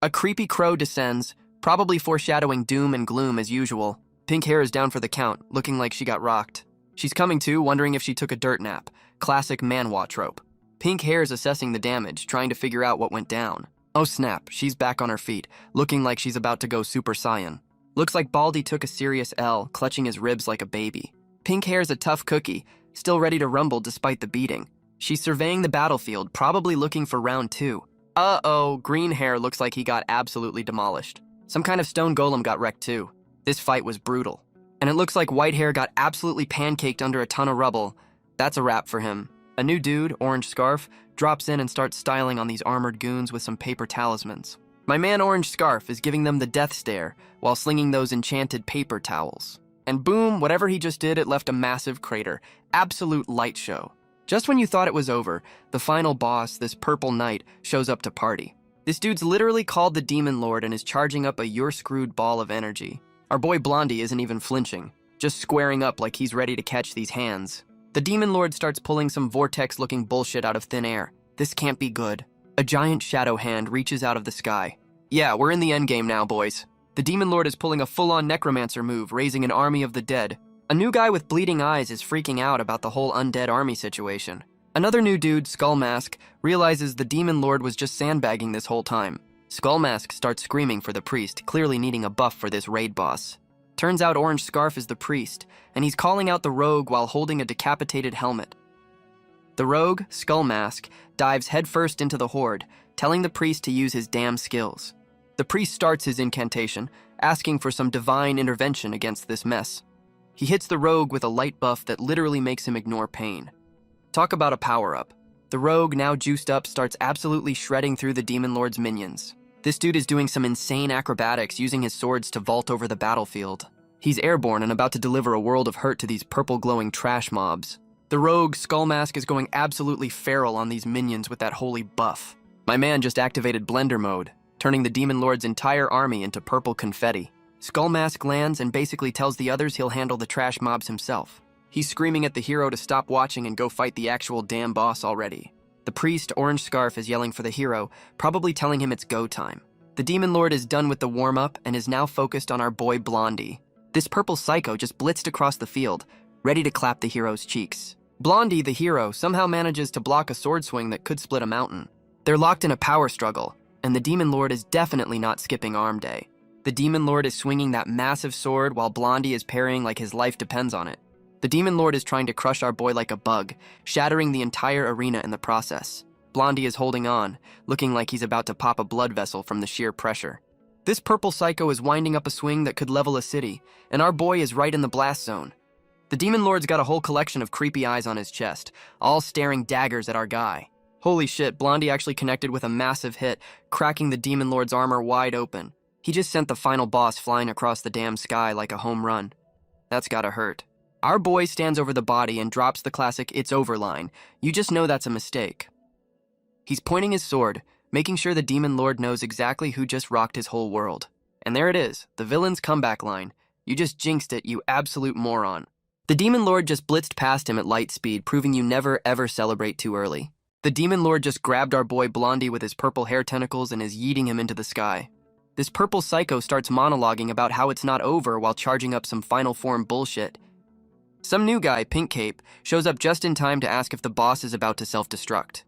A creepy crow descends, probably foreshadowing doom and gloom as usual. Pink hair is down for the count, looking like she got rocked. She's coming to, wondering if she took a dirt nap. Classic Manhwa trope. Pink hair is assessing the damage, trying to figure out what went down. Oh snap, she's back on her feet, looking like she's about to go Super Saiyan. Looks like Baldy took a serious L, clutching his ribs like a baby. Pink hair's a tough cookie, still ready to rumble despite the beating. She's surveying the battlefield, probably looking for round 2. Uh-oh, green hair looks like he got absolutely demolished. Some kind of stone golem got wrecked too. This fight was brutal. And it looks like white hair got absolutely pancaked under a ton of rubble. That's a wrap for him. A new dude, orange scarf, drops in and starts styling on these armored goons with some paper talismans. My man Orange Scarf is giving them the death stare while slinging those enchanted paper towels. And boom, whatever he just did, it left a massive crater. Absolute light show. Just when you thought it was over, the final boss, this purple knight, shows up to party. This dude's literally called the Demon Lord and is charging up a you're screwed ball of energy. Our boy Blondie isn't even flinching, just squaring up like he's ready to catch these hands. The Demon Lord starts pulling some vortex-looking bullshit out of thin air. This can't be good. A giant shadow hand reaches out of the sky. Yeah, we're in the endgame now, boys. The Demon Lord is pulling a full-on necromancer move, raising an army of the dead. A new guy with bleeding eyes is freaking out about the whole undead army situation. Another new dude, Skull Mask, realizes the Demon Lord was just sandbagging this whole time. Skull Mask starts screaming for the priest, clearly needing a buff for this raid boss. Turns out Orange Scarf is the priest, and he's calling out the rogue while holding a decapitated helmet. The rogue, Skull Mask, dives headfirst into the horde, telling the priest to use his damn skills. The priest starts his incantation, asking for some divine intervention against this mess. He hits the rogue with a light buff that literally makes him ignore pain. Talk about a power-up. The rogue, now juiced up, starts absolutely shredding through the Demon Lord's minions. This dude is doing some insane acrobatics, using his swords to vault over the battlefield. He's airborne and about to deliver a world of hurt to these purple-glowing trash mobs. The rogue, Skull Mask, is going absolutely feral on these minions with that holy buff. My man just activated Blender mode, turning the Demon Lord's entire army into purple confetti. Skull Mask lands and basically tells the others he'll handle the trash mobs himself. He's screaming at the hero to stop watching and go fight the actual damn boss already. The priest, Orange Scarf, is yelling for the hero, probably telling him it's go time. The Demon Lord is done with the warm-up and is now focused on our boy Blondie. This purple psycho just blitzed across the field, ready to clap the hero's cheeks. Blondie, the hero, somehow manages to block a sword swing that could split a mountain. They're locked in a power struggle, and the Demon Lord is definitely not skipping arm day. The Demon Lord is swinging that massive sword while Blondie is parrying like his life depends on it. The Demon Lord is trying to crush our boy like a bug, shattering the entire arena in the process. Blondie is holding on, looking like he's about to pop a blood vessel from the sheer pressure. This purple psycho is winding up a swing that could level a city, and our boy is right in the blast zone. The Demon Lord's got a whole collection of creepy eyes on his chest, all staring daggers at our guy. Holy shit, Blondie actually connected with a massive hit, cracking the Demon Lord's armor wide open. He just sent the final boss flying across the damn sky like a home run. That's gotta hurt. Our boy stands over the body and drops the classic "it's over" line. You just know that's a mistake. He's pointing his sword, making sure the Demon Lord knows exactly who just rocked his whole world. And there it is, the villain's comeback line. You just jinxed it, you absolute moron. The Demon Lord just blitzed past him at light speed, proving you never ever celebrate too early. The Demon Lord just grabbed our boy Blondie with his purple hair tentacles and is yeeting him into the sky. This purple psycho starts monologuing about how it's not over while charging up some final form bullshit. Some new guy, Pink Cape, shows up just in time to ask if the boss is about to self-destruct.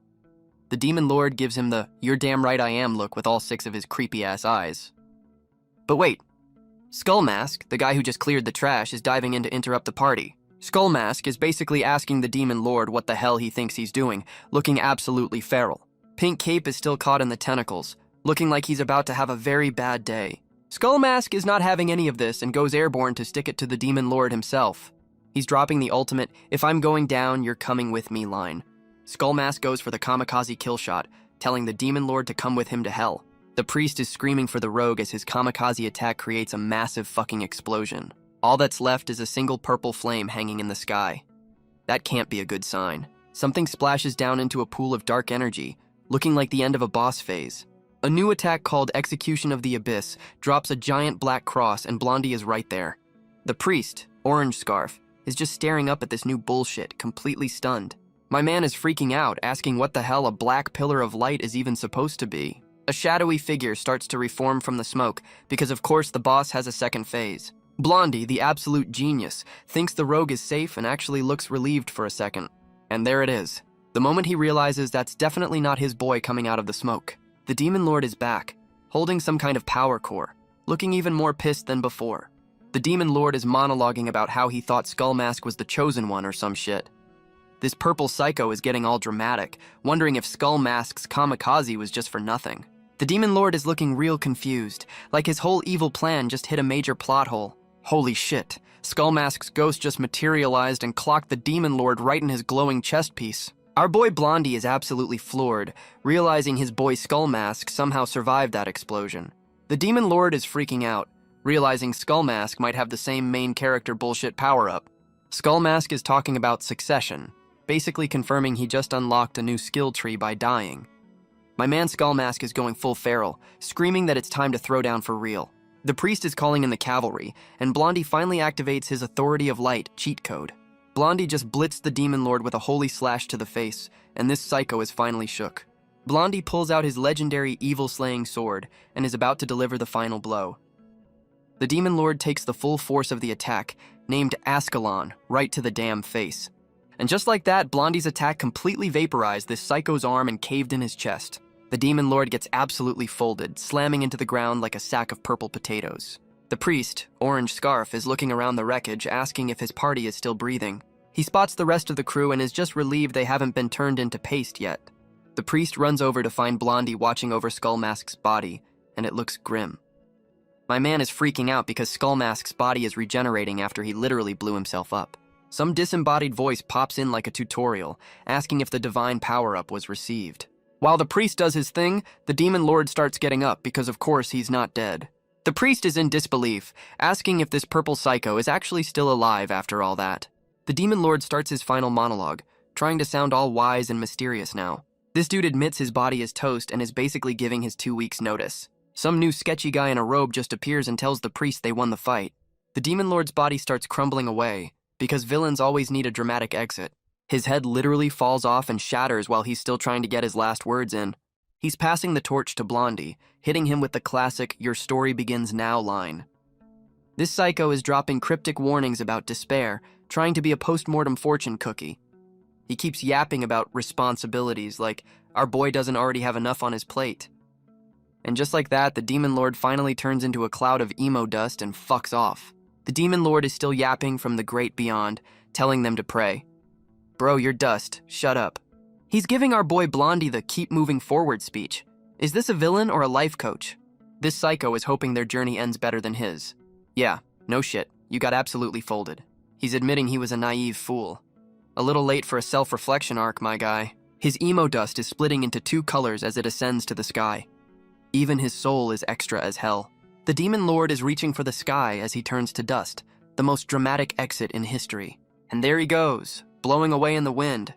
The Demon Lord gives him the "you're damn right I am" look with all 6 of his creepy-ass eyes. But wait, Skull Mask, the guy who just cleared the trash, is diving in to interrupt the party. Skull Mask is basically asking the Demon Lord what the hell he thinks he's doing, looking absolutely feral. Pink Cape is still caught in the tentacles, looking like he's about to have a very bad day. Skull Mask is not having any of this and goes airborne to stick it to the Demon Lord himself. He's dropping the ultimate "if I'm going down, you're coming with me" line. Skull Mask goes for the kamikaze kill shot, telling the Demon Lord to come with him to hell. The priest is screaming for the rogue as his kamikaze attack creates a massive fucking explosion. All that's left is a single purple flame hanging in the sky. That can't be a good sign. Something splashes down into a pool of dark energy, looking like the end of a boss phase. A new attack called Execution of the Abyss drops a giant black cross and Blondie is right there. The priest, Orange Scarf, is just staring up at this new bullshit, completely stunned. My man is freaking out, asking what the hell a black pillar of light is even supposed to be. A shadowy figure starts to reform from the smoke, because of course the boss has a second phase. Blondie, the absolute genius, thinks the rogue is safe and actually looks relieved for a second. And there it is. The moment he realizes that's definitely not his boy coming out of the smoke. The Demon Lord is back, holding some kind of power core, looking even more pissed than before. The Demon Lord is monologuing about how he thought Skullmask was the chosen one or some shit. This purple psycho is getting all dramatic, wondering if Skullmask's kamikaze was just for nothing. The Demon Lord is looking real confused, like his whole evil plan just hit a major plot hole. Holy shit, Skullmask's ghost just materialized and clocked the Demon Lord right in his glowing chest piece. Our boy Blondie is absolutely floored, realizing his boy Skullmask somehow survived that explosion. The Demon Lord is freaking out, realizing Skullmask might have the same main character bullshit power-up. Skullmask is talking about succession, basically confirming he just unlocked a new skill tree by dying. My man Skullmask is going full feral, screaming that it's time to throw down for real. The priest is calling in the cavalry, and Blondie finally activates his Authority of Light cheat code. Blondie just blitzed the Demon Lord with a holy slash to the face, and this psycho is finally shook. Blondie pulls out his legendary evil-slaying sword and is about to deliver the final blow. The Demon Lord takes the full force of the attack, named Ascalon, right to the damn face. And just like that, Blondie's attack completely vaporized this psycho's arm and caved in his chest. The Demon Lord gets absolutely folded, slamming into the ground like a sack of purple potatoes. The priest, Orange Scarf, is looking around the wreckage, asking if his party is still breathing. He spots the rest of the crew and is just relieved they haven't been turned into paste yet. The priest runs over to find Blondie watching over Skullmask's body, and it looks grim. My man is freaking out because Skullmask's body is regenerating after he literally blew himself up. Some disembodied voice pops in like a tutorial, asking if the divine power-up was received. While the priest does his thing, the Demon Lord starts getting up because of course he's not dead. The priest is in disbelief, asking if this purple psycho is actually still alive after all that. The Demon Lord starts his final monologue, trying to sound all wise and mysterious now. This dude admits his body is toast and is basically giving his 2 weeks notice. Some new sketchy guy in a robe just appears and tells the priest they won the fight. The Demon Lord's body starts crumbling away, because villains always need a dramatic exit. His head literally falls off and shatters while he's still trying to get his last words in. He's passing the torch to Blondie, hitting him with the classic "Your story begins now" line. This psycho is dropping cryptic warnings about despair, trying to be a post-mortem fortune cookie. He keeps yapping about responsibilities like our boy doesn't already have enough on his plate. And just like that, the Demon Lord finally turns into a cloud of emo dust and fucks off. The Demon Lord is still yapping from the great beyond, telling them to pray. Bro, you're dust. Shut up. He's giving our boy Blondie the keep moving forward speech. Is this a villain or a life coach? This psycho is hoping their journey ends better than his. Yeah, no shit. You got absolutely folded. He's admitting he was a naive fool. A little late for a self-reflection arc, my guy. His emo dust is splitting into 2 colors as it ascends to the sky. Even his soul is extra as hell. The Demon Lord is reaching for the sky as he turns to dust, the most dramatic exit in history. And there he goes, blowing away in the wind.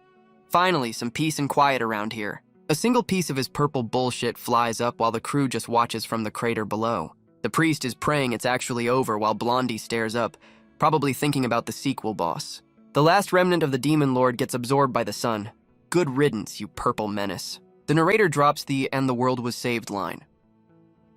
Finally, some peace and quiet around here. A single piece of his purple bullshit flies up while the crew just watches from the crater below. The priest is praying it's actually over while Blondie stares up, probably thinking about the sequel boss. The last remnant of the Demon Lord gets absorbed by the sun. Good riddance, you purple menace. The narrator drops the "and the world was saved" line.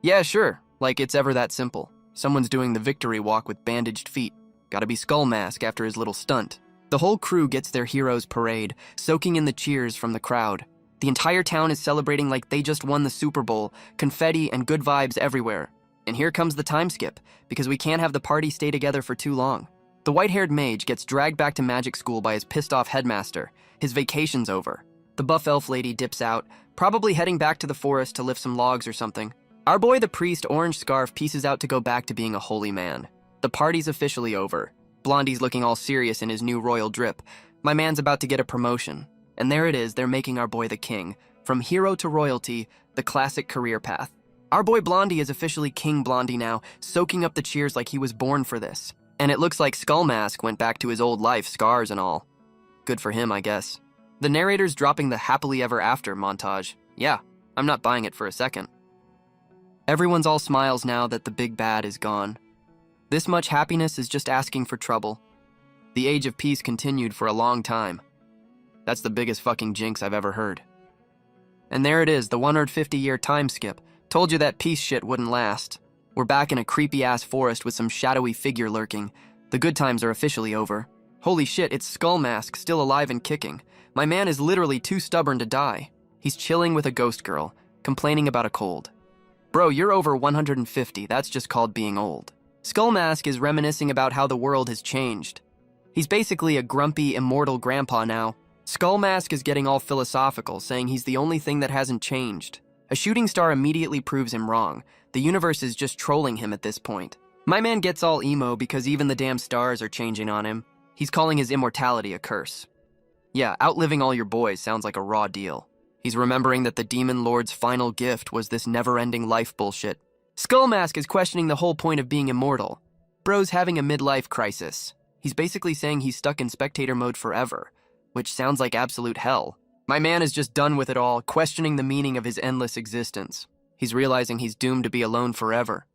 Yeah, sure, like it's ever that simple. Someone's doing the victory walk with bandaged feet. Gotta be Skullmask after his little stunt. The whole crew gets their hero's parade, soaking in the cheers from the crowd. The entire town is celebrating like they just won the Super Bowl, confetti and good vibes everywhere. And here comes the time skip, because we can't have the party stay together for too long. The white-haired mage gets dragged back to magic school by his pissed-off headmaster. His vacation's over. The buff elf lady dips out, probably heading back to the forest to lift some logs or something. Our boy the priest, Orange Scarf, pieces out to go back to being a holy man. The party's officially over. Blondie's looking all serious in his new royal drip. My man's about to get a promotion. And there it is, they're making our boy the king. From hero to royalty, the classic career path. Our boy Blondie is officially King Blondie now, soaking up the cheers like he was born for this. And it looks like Skullmask went back to his old life, scars and all. Good for him, I guess. The narrator's dropping the happily ever after montage. Yeah, I'm not buying it for a second. Everyone's all smiles now that the big bad is gone. This much happiness is just asking for trouble. The age of peace continued for a long time. That's the biggest fucking jinx I've ever heard. And there it is, the 150-year time skip, Told you that peace shit wouldn't last. We're back in a creepy-ass forest with some shadowy figure lurking. The good times are officially over. Holy shit, it's Skull Mask, still alive and kicking. My man is literally too stubborn to die. He's chilling with a ghost girl, complaining about a cold. Bro, you're over 150, that's just called being old. Skull Mask is reminiscing about how the world has changed. He's basically a grumpy, immortal grandpa now. Skull Mask is getting all philosophical, saying he's the only thing that hasn't changed. A shooting star immediately proves him wrong. The universe is just trolling him at this point. My man gets all emo because even the damn stars are changing on him. He's calling his immortality a curse. Yeah, outliving all your boys sounds like a raw deal. He's remembering that the Demon Lord's final gift was this never-ending life bullshit. Skull Mask is questioning the whole point of being immortal. Bro's having a midlife crisis. He's basically saying he's stuck in spectator mode forever, which sounds like absolute hell. My man is just done with it all, questioning the meaning of his endless existence. He's realizing he's doomed to be alone forever.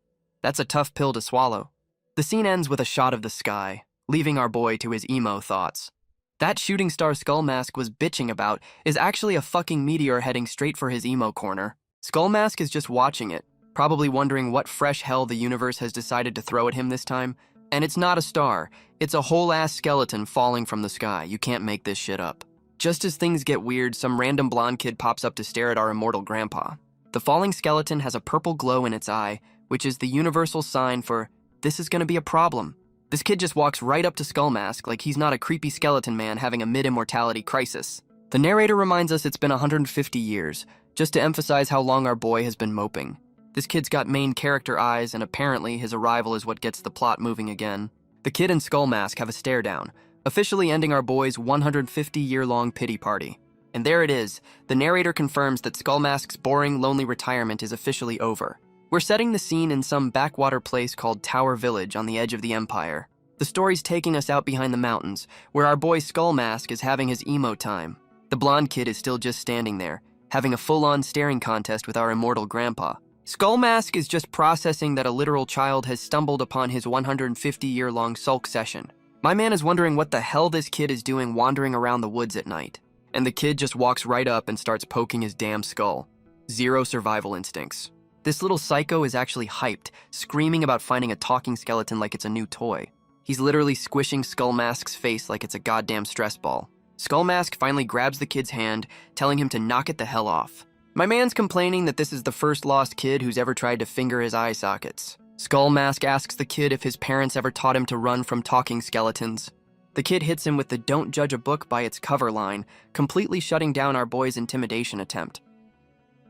That's a tough pill to swallow. The scene ends with a shot of the sky, leaving our boy to his emo thoughts. That shooting star Skull Mask was bitching about is actually a fucking meteor heading straight for his emo corner. Skull Mask is just watching it, probably wondering what fresh hell the universe has decided to throw at him this time. And it's not a star, it's a whole-ass skeleton falling from the sky. You can't make this shit up. Just as things get weird, some random blonde kid pops up to stare at our immortal grandpa. The falling skeleton has a purple glow in its eye, which is the universal sign for, this is gonna be a problem. This kid just walks right up to Skull Mask like he's not a creepy skeleton man having a mid-immortality crisis. The narrator reminds us it's been 150 years, just to emphasize how long our boy has been moping. This kid's got main character eyes, and apparently his arrival is what gets the plot moving again. The kid and Skull Mask have a stare down, officially ending our boy's 150-year-long pity party. And there it is. The narrator confirms that Skull Mask's boring, lonely retirement is officially over. We're setting the scene in some backwater place called Tower Village on the edge of the Empire. The story's taking us out behind the mountains, where our boy Skull Mask is having his emo time. The blonde kid is still just standing there, having a full-on staring contest with our immortal grandpa. Skull Mask is just processing that a literal child has stumbled upon his 150-year-long sulk session. My man is wondering what the hell this kid is doing wandering around the woods at night. And the kid just walks right up and starts poking his damn skull. Zero survival instincts. This little psycho is actually hyped, screaming about finding a talking skeleton like it's a new toy. He's literally squishing Skull Mask's face like it's a goddamn stress ball. Skull Mask finally grabs the kid's hand, telling him to knock it the hell off. My man's complaining that this is the first lost kid who's ever tried to finger his eye sockets. Skull Mask asks the kid if his parents ever taught him to run from talking skeletons. The kid hits him with the "don't judge a book by its cover" line, completely shutting down our boy's intimidation attempt.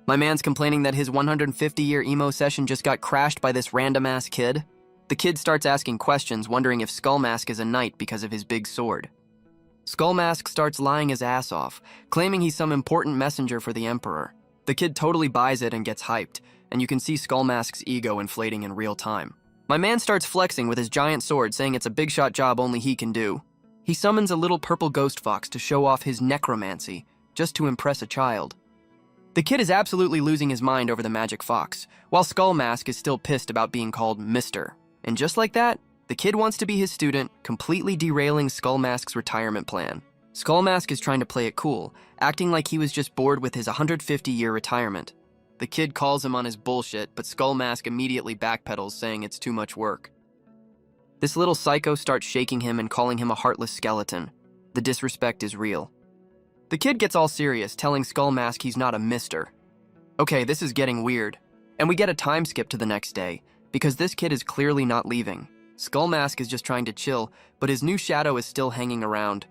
My man's complaining that his 150-year emo session just got crashed by this random-ass kid. The kid starts asking questions, wondering if Skull Mask is a knight because of his big sword. Skull Mask starts lying his ass off, claiming he's some important messenger for the Emperor. The kid totally buys it and gets hyped, and you can see Skull Mask's ego inflating in real time. My man starts flexing with his giant sword, saying it's a big shot job only he can do. He summons a little purple ghost fox to show off his necromancy, just to impress a child. The kid is absolutely losing his mind over the magic fox, while Skull Mask is still pissed about being called Mr. And just like that, the kid wants to be his student, completely derailing Skull Mask's retirement plan. Skull Mask is trying to play it cool, acting like he was just bored with his 150-year retirement. The kid calls him on his bullshit, but Skull Mask immediately backpedals, saying it's too much work. This little psycho starts shaking him and calling him a heartless skeleton. The disrespect is real. The kid gets all serious, telling Skull Mask he's not a mister. Okay, this is getting weird. And we get a time skip to the next day, because this kid is clearly not leaving. Skull Mask is just trying to chill, but his new shadow is still hanging around.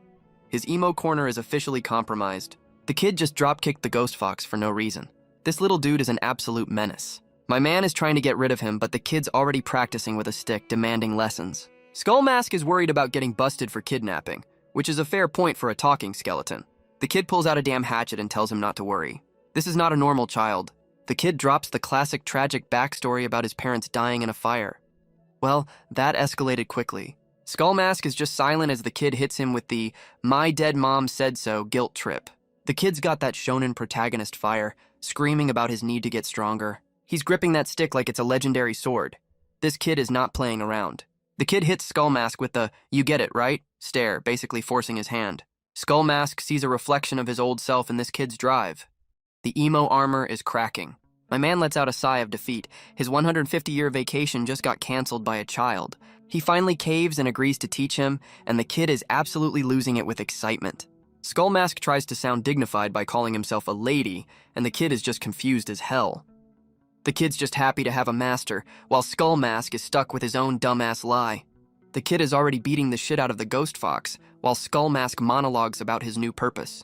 His emo corner is officially compromised. The kid just drop-kicked the ghost fox for no reason. This little dude is an absolute menace. My man is trying to get rid of him, but the kid's already practicing with a stick, demanding lessons. Skull Mask is worried about getting busted for kidnapping, which is a fair point for a talking skeleton. The kid pulls out a damn hatchet and tells him not to worry. This is not a normal child. The kid drops the classic tragic backstory about his parents dying in a fire. Well, that escalated quickly. Skull Mask is just silent as the kid hits him with the "my dead mom said so" guilt trip. The kid's got that shonen protagonist fire, screaming about his need to get stronger. He's gripping that stick like it's a legendary sword. This kid is not playing around. The kid hits Skull Mask with the "you get it, right?" stare, basically forcing his hand. Skull Mask sees a reflection of his old self in this kid's drive. The emo armor is cracking. My man lets out a sigh of defeat. His 150-year vacation just got canceled by a child. He finally caves and agrees to teach him, and the kid is absolutely losing it with excitement. Skullmask tries to sound dignified by calling himself a lady, and the kid is just confused as hell. The kid's just happy to have a master, while Skullmask is stuck with his own dumbass lie. The kid is already beating the shit out of the ghost fox, while Skullmask monologues about his new purpose.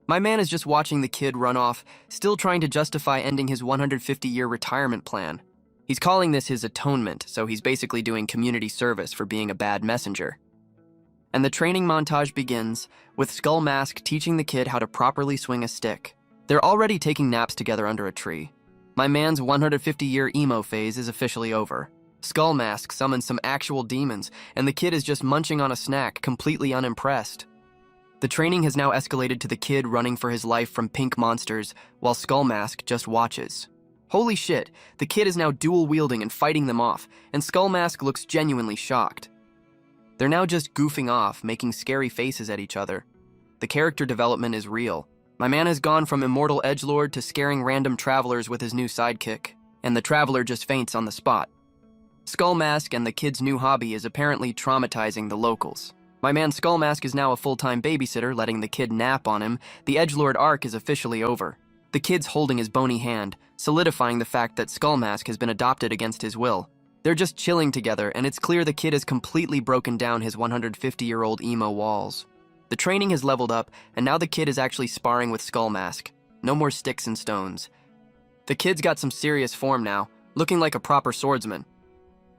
My man is just watching the kid run off, still trying to justify ending his 150-year retirement plan. He's calling this his atonement, so he's basically doing community service for being a bad messenger. And the training montage begins, with Skullmask teaching the kid how to properly swing a stick. They're already taking naps together under a tree. My man's 150-year emo phase is officially over. Skullmask summons some actual demons, and the kid is just munching on a snack, completely unimpressed. The training has now escalated to the kid running for his life from pink monsters, while Skullmask just watches. Holy shit, the kid is now dual-wielding and fighting them off, and Skullmask looks genuinely shocked. They're now just goofing off, making scary faces at each other. The character development is real. My man has gone from immortal edgelord to scaring random travelers with his new sidekick, and the traveler just faints on the spot. Skullmask and the kid's new hobby is apparently traumatizing the locals. My man Skullmask is now a full-time babysitter, letting the kid nap on him. The edgelord arc is officially over. The kid's holding his bony hand, solidifying the fact that Skullmask has been adopted against his will. They're just chilling together, and it's clear the kid has completely broken down his 150-year-old emo walls. The training has leveled up, and now the kid is actually sparring with Skullmask. No more sticks and stones. The kid's got some serious form now, looking like a proper swordsman.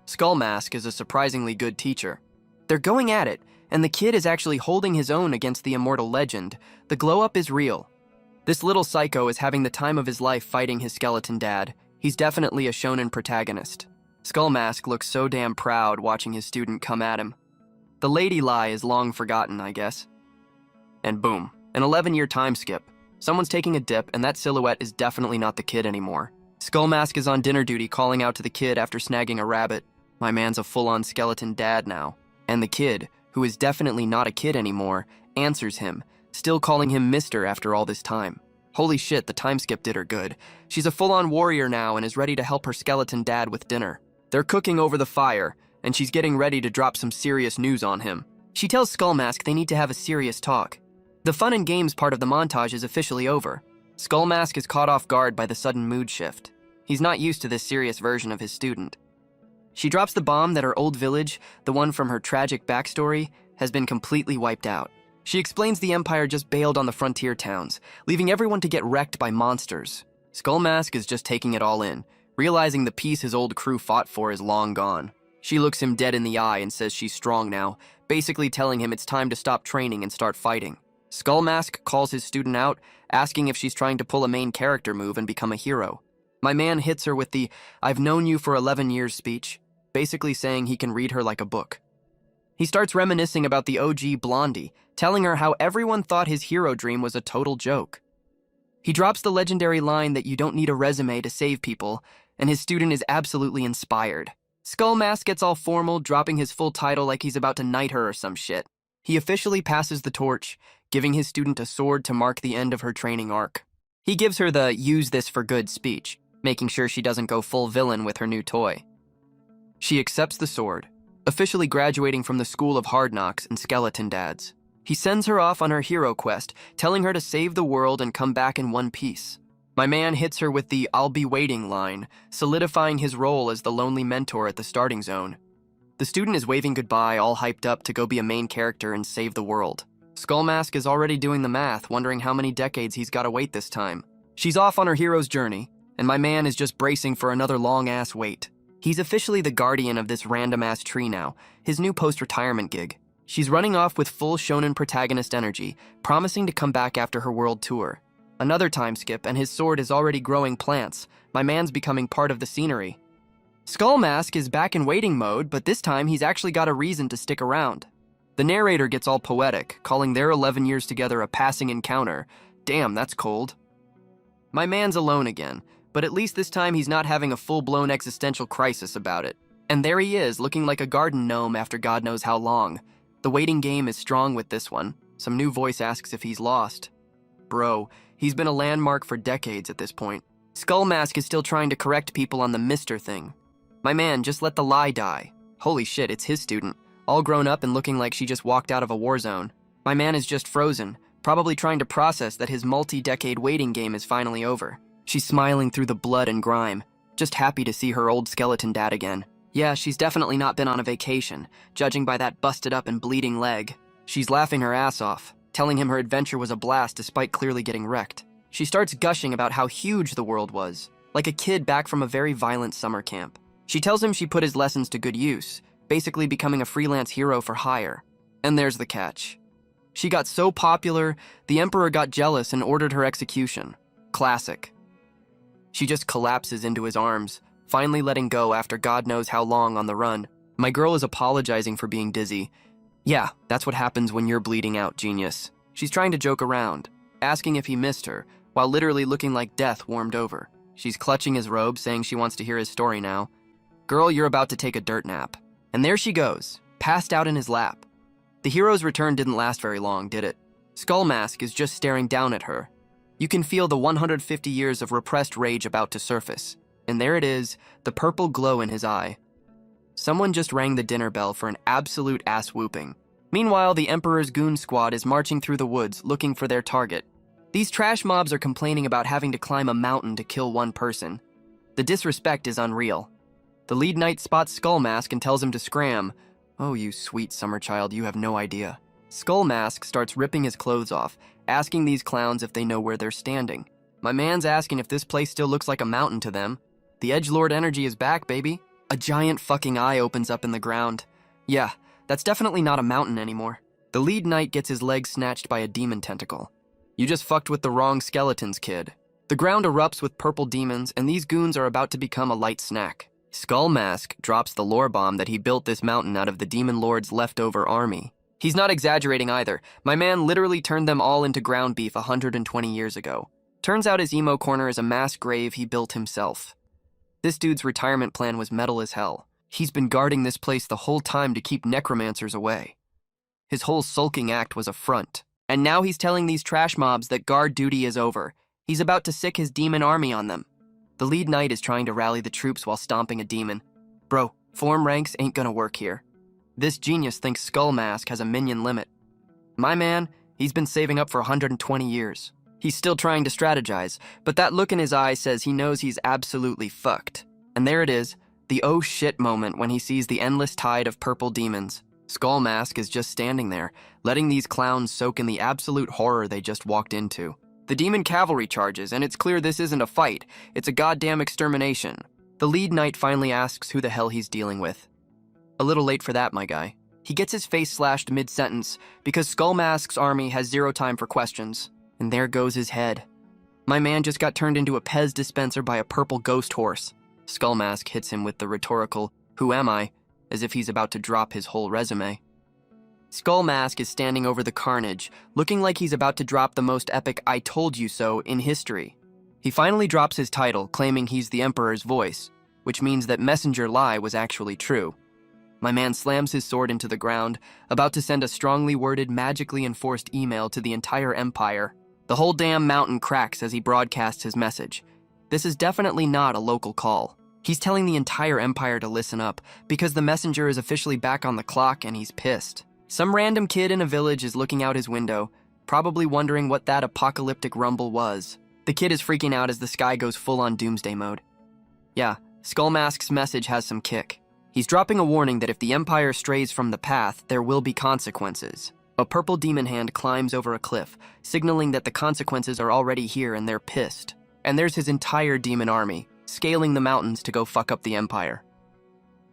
Skullmask is a surprisingly good teacher. They're going at it, and the kid is actually holding his own against the immortal legend. The glow-up is real. This little psycho is having the time of his life fighting his skeleton dad. He's definitely a shonen protagonist. Skullmask looks so damn proud watching his student come at him. The lady lie is long forgotten, I guess. And boom, an 11-year time skip. Someone's taking a dip, and that silhouette is definitely not the kid anymore. Skullmask is on dinner duty calling out to the kid after snagging a rabbit. My man's a full-on skeleton dad now. And the kid, who is definitely not a kid anymore, answers him, still calling him Mister after all this time. Holy shit, the time skip did her good. She's a full-on warrior now and is ready to help her skeleton dad with dinner. They're cooking over the fire, and she's getting ready to drop some serious news on him. She tells Skullmask they need to have a serious talk. The fun and games part of the montage is officially over. Skullmask is caught off guard by the sudden mood shift. He's not used to this serious version of his student. She drops the bomb that her old village, the one from her tragic backstory, has been completely wiped out. She explains the Empire just bailed on the frontier towns, leaving everyone to get wrecked by monsters. Skullmask is just taking it all in, realizing the peace his old crew fought for is long gone. She looks him dead in the eye and says she's strong now, basically telling him it's time to stop training and start fighting. Skullmask calls his student out, asking if she's trying to pull a main character move and become a hero. My man hits her with the "I've known you for 11 years" speech, basically saying he can read her like a book. He starts reminiscing about the OG Blondie, telling her how everyone thought his hero dream was a total joke. He drops the legendary line that you don't need a resume to save people, and his student is absolutely inspired. Skullmask gets all formal, dropping his full title like he's about to knight her or some shit. He officially passes the torch, giving his student a sword to mark the end of her training arc. He gives her the "use this for good" speech, making sure she doesn't go full villain with her new toy. She accepts the sword, officially graduating from the School of Hard Knocks and Skeleton Dads. He sends her off on her hero quest, telling her to save the world and come back in one piece. My man hits her with the "I'll be waiting" line, solidifying his role as the lonely mentor at the starting zone. The student is waving goodbye, all hyped up to go be a main character and save the world. Skullmask is already doing the math, wondering how many decades he's got to wait this time. She's off on her hero's journey, and my man is just bracing for another long-ass wait. He's officially the guardian of this random-ass tree now, his new post-retirement gig. She's running off with full shonen protagonist energy, promising to come back after her world tour. Another time skip, and his sword is already growing plants. My man's becoming part of the scenery. Skullmask is back in waiting mode, but this time he's actually got a reason to stick around. The narrator gets all poetic, calling their 11 years together a passing encounter. Damn, that's cold. My man's alone again, but at least this time he's not having a full-blown existential crisis about it. And there he is, looking like a garden gnome after God knows how long. The waiting game is strong with this one. Some new voice asks if he's lost. Bro, he's been a landmark for decades at this point. Skull Mask is still trying to correct people on the Mister thing. My man, just let the lie die. Holy shit, it's his student, all grown up and looking like she just walked out of a war zone. My man is just frozen, probably trying to process that his multi-decade waiting game is finally over. She's smiling through the blood and grime, just happy to see her old skeleton dad again. Yeah, she's definitely not been on a vacation, judging by that busted up and bleeding leg. She's laughing her ass off, telling him her adventure was a blast despite clearly getting wrecked. She starts gushing about how huge the world was, like a kid back from a very violent summer camp. She tells him she put his lessons to good use, basically becoming a freelance hero for hire. And there's the catch. She got so popular, the Emperor got jealous and ordered her execution. Classic. She just collapses into his arms, finally letting go after God knows how long on the run. My girl is apologizing for being dizzy. Yeah, that's what happens when you're bleeding out, genius. She's trying to joke around, asking if he missed her, while literally looking like death warmed over. She's clutching his robe, saying she wants to hear his story now. Girl, you're about to take a dirt nap. And there she goes, passed out in his lap. The hero's return didn't last very long, did it? Skull Mask is just staring down at her. You can feel the 150 years of repressed rage about to surface. And there it is, the purple glow in his eye. Someone just rang the dinner bell for an absolute ass-whooping. Meanwhile, the Emperor's goon squad is marching through the woods looking for their target. These trash mobs are complaining about having to climb a mountain to kill one person. The disrespect is unreal. The lead knight spots Skull Mask and tells him to scram. Oh, you sweet summer child, you have no idea. Skull Mask starts ripping his clothes off, asking these clowns if they know where they're standing. My man's asking if this place still looks like a mountain to them. The edgelord energy is back, baby. A giant fucking eye opens up in the ground. Yeah, that's definitely not a mountain anymore. The lead knight gets his leg snatched by a demon tentacle. You just fucked with the wrong skeletons, kid. The ground erupts with purple demons, and these goons are about to become a light snack. Skull Mask drops the lore bomb that he built this mountain out of the demon lord's leftover army. He's not exaggerating either. My man literally turned them all into ground beef 120 years ago. Turns out his emo corner is a mass grave he built himself. This dude's retirement plan was metal as hell. He's been guarding this place the whole time to keep necromancers away. His whole sulking act was a front. And now he's telling these trash mobs that guard duty is over. He's about to sick his demon army on them. The lead knight is trying to rally the troops while stomping a demon. Bro, form ranks ain't gonna work here. This genius thinks Skull Mask has a minion limit. My man, he's been saving up for 120 years. He's still trying to strategize, but that look in his eye says he knows he's absolutely fucked. And there it is, the oh shit moment when he sees the endless tide of purple demons. Skull Mask is just standing there, letting these clowns soak in the absolute horror they just walked into. The demon cavalry charges, and it's clear this isn't a fight, it's a goddamn extermination. The lead knight finally asks who the hell he's dealing with. A little late for that, my guy. He gets his face slashed mid-sentence because Skull Mask's army has zero time for questions. And there goes his head. My man just got turned into a Pez dispenser by a purple ghost horse. Skull Mask hits him with the rhetorical, "Who am I?" as if he's about to drop his whole resume. Skull Mask is standing over the carnage, looking like he's about to drop the most epic "I told you so" in history. He finally drops his title, claiming he's the Emperor's voice, which means that Messenger Lie was actually true. My man slams his sword into the ground, about to send a strongly worded, magically enforced email to the entire Empire. The whole damn mountain cracks as he broadcasts his message. This is definitely not a local call. He's telling the entire Empire to listen up, because the messenger is officially back on the clock and he's pissed. Some random kid in a village is looking out his window, probably wondering what that apocalyptic rumble was. The kid is freaking out as the sky goes full on doomsday mode. Yeah, Skull Mask's message has some kick. He's dropping a warning that if the Empire strays from the path, there will be consequences. A purple demon hand climbs over a cliff, signaling that the consequences are already here and they're pissed. And there's his entire demon army, scaling the mountains to go fuck up the Empire.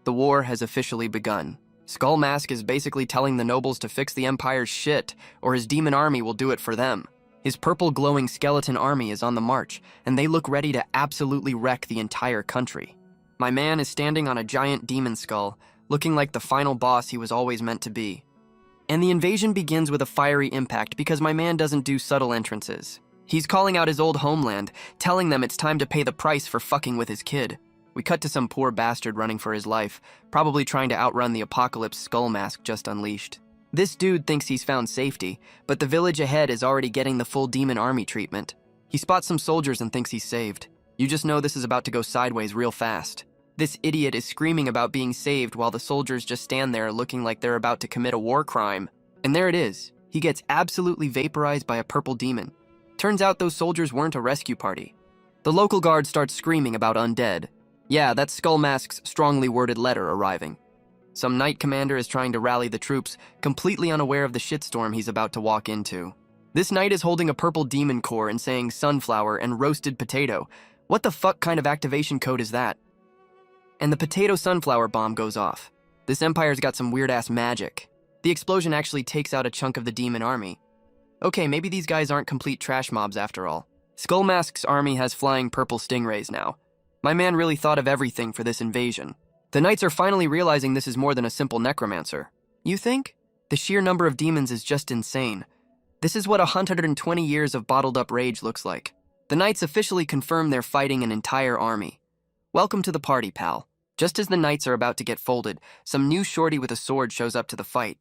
The war has officially begun. Skull Mask is basically telling the nobles to fix the Empire's shit, or his demon army will do it for them. His purple glowing skeleton army is on the march, and they look ready to absolutely wreck the entire country. My man is standing on a giant demon skull, looking like the final boss he was always meant to be. And the invasion begins with a fiery impact because my man doesn't do subtle entrances. He's calling out his old homeland, telling them it's time to pay the price for fucking with his kid. We cut to some poor bastard running for his life, probably trying to outrun the apocalypse Skull Mask just unleashed. This dude thinks he's found safety, but the village ahead is already getting the full demon army treatment. He spots some soldiers and thinks he's saved. You just know this is about to go sideways real fast. This idiot is screaming about being saved while the soldiers just stand there looking like they're about to commit a war crime. And there it is. He gets absolutely vaporized by a purple demon. Turns out those soldiers weren't a rescue party. The local guard starts screaming about undead. Yeah, that's Skull Mask's strongly worded letter arriving. Some knight commander is trying to rally the troops, completely unaware of the shitstorm he's about to walk into. This knight is holding a purple demon core and saying sunflower and roasted potato. What the fuck kind of activation code is that? And the potato sunflower bomb goes off. This empire's got some weird-ass magic. The explosion actually takes out a chunk of the demon army. Okay, maybe these guys aren't complete trash mobs after all. Skull Mask's army has flying purple stingrays now. My man really thought of everything for this invasion. The knights are finally realizing this is more than a simple necromancer. You think? The sheer number of demons is just insane. This is what 120 years of bottled-up rage looks like. The knights officially confirm they're fighting an entire army. Welcome to the party, pal. Just as the knights are about to get folded, some new shorty with a sword shows up to the fight.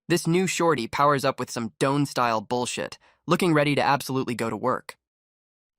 This new shorty powers up with some Doan-style bullshit, looking ready to absolutely go to work.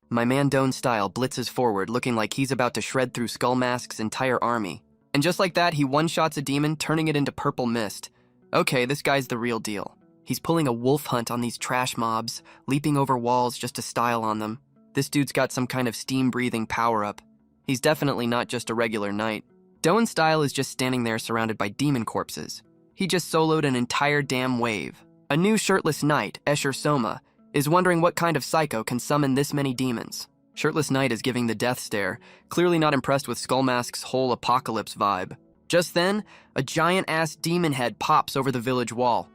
My man Doan-style blitzes forward, looking like he's about to shred through Skull Mask's entire army. And just like that, he one-shots a demon, turning it into purple mist. Okay, this guy's the real deal. He's pulling a wolf hunt on these trash mobs, leaping over walls just to style on them. This dude's got some kind of steam-breathing power-up. He's definitely not just a regular knight. Doan-style is just standing there surrounded by demon corpses. He just soloed an entire damn wave. A new shirtless knight, Escher Soma, is wondering what kind of psycho can summon this many demons. Shirtless Knight is giving the death stare, clearly not impressed with Skull Mask's whole apocalypse vibe. Just then, a giant-ass demon head pops over the village wall.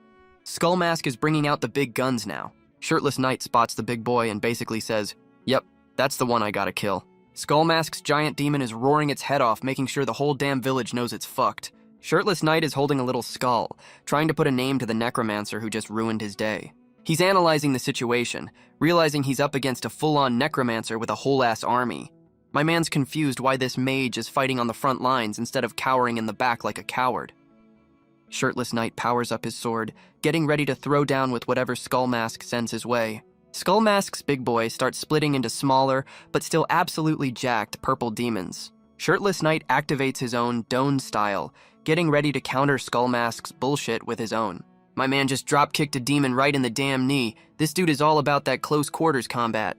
Skull Mask is bringing out the big guns now. Shirtless Knight spots the big boy and basically says, "Yep, that's the one I gotta kill." Skull Mask's giant demon is roaring its head off, making sure the whole damn village knows it's fucked. Shirtless Knight is holding a little skull, trying to put a name to the necromancer who just ruined his day. He's analyzing the situation, realizing he's up against a full-on necromancer with a whole-ass army. My man's confused why this mage is fighting on the front lines instead of cowering in the back like a coward. Shirtless Knight powers up his sword, getting ready to throw down with whatever Skull Mask sends his way. Skull Mask's big boy starts splitting into smaller, but still absolutely jacked purple demons. Shirtless Knight activates his own Doan style, getting ready to counter Skull Mask's bullshit with his own. My man just drop-kicked a demon right in the damn knee. This dude is all about that close quarters combat.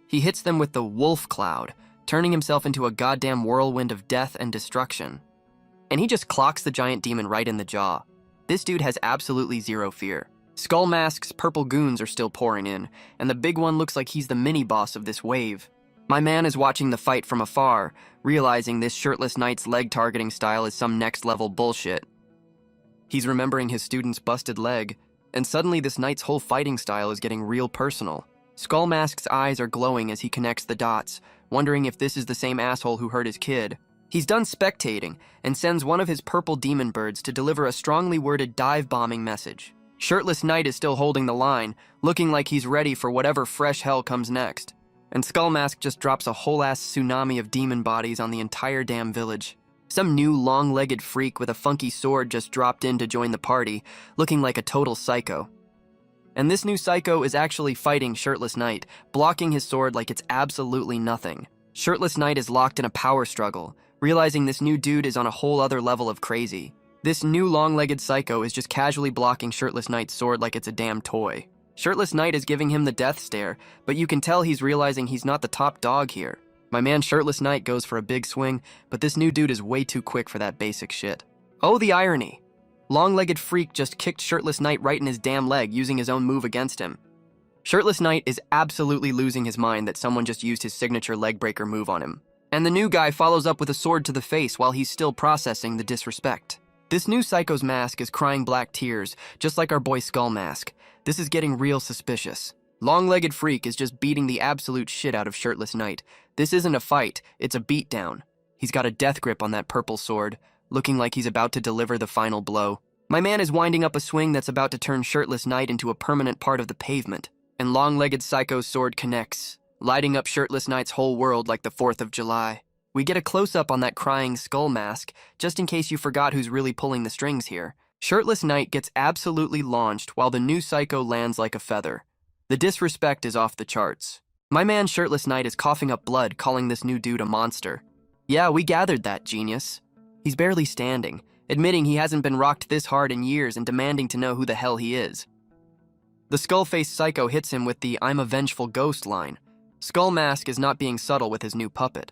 He hits them with the Wolf Cloud, turning himself into a goddamn whirlwind of death and destruction. And he just clocks the giant demon right in the jaw. This dude has absolutely zero fear. Skull Mask's purple goons are still pouring in, and the big one looks like he's the mini-boss of this wave. My man is watching the fight from afar, realizing this Shirtless Knight's leg targeting style is some next-level bullshit. He's remembering his student's busted leg, and suddenly this knight's whole fighting style is getting real personal. Skull Mask's eyes are glowing as he connects the dots, wondering if this is the same asshole who hurt his kid. He's done spectating, and sends one of his purple demon birds to deliver a strongly worded dive-bombing message. Shirtless Knight is still holding the line, looking like he's ready for whatever fresh hell comes next. And Skull Mask just drops a whole-ass tsunami of demon bodies on the entire damn village. Some new long-legged freak with a funky sword just dropped in to join the party, looking like a total psycho. And this new psycho is actually fighting Shirtless Knight, blocking his sword like it's absolutely nothing. Shirtless Knight is locked in a power struggle, realizing this new dude is on a whole other level of crazy. This new long-legged psycho is just casually blocking Shirtless Knight's sword like it's a damn toy. Shirtless Knight is giving him the death stare, but you can tell he's realizing he's not the top dog here. My man Shirtless Knight goes for a big swing, but this new dude is way too quick for that basic shit. Oh, the irony. Long-legged freak just kicked Shirtless Knight right in his damn leg using his own move against him. Shirtless Knight is absolutely losing his mind that someone just used his signature leg breaker move on him. And the new guy follows up with a sword to the face while he's still processing the disrespect. This new psycho's mask is crying black tears, just like our boy Skull Mask. This is getting real suspicious. Long-legged freak is just beating the absolute shit out of Shirtless Knight. This isn't a fight, it's a beatdown. He's got a death grip on that purple sword, looking like he's about to deliver the final blow. My man is winding up a swing that's about to turn Shirtless Knight into a permanent part of the pavement, and long-legged psycho's sword connects, lighting up Shirtless Knight's whole world like the 4th of July. We get a close-up on that crying Skull Mask, just in case you forgot who's really pulling the strings here. Shirtless Knight gets absolutely launched while the new psycho lands like a feather. The disrespect is off the charts. My man Shirtless Knight is coughing up blood, calling this new dude a monster. Yeah, we gathered that, genius. He's barely standing, admitting he hasn't been rocked this hard in years and demanding to know who the hell he is. The skull-faced psycho hits him with the "I'm a vengeful ghost" line. Skull Mask is not being subtle with his new puppet.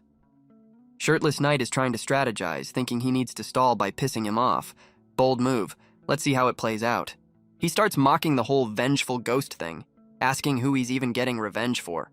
Shirtless Knight is trying to strategize, thinking he needs to stall by pissing him off. Bold move. Let's see how it plays out. He starts mocking the whole vengeful ghost thing, asking who he's even getting revenge for.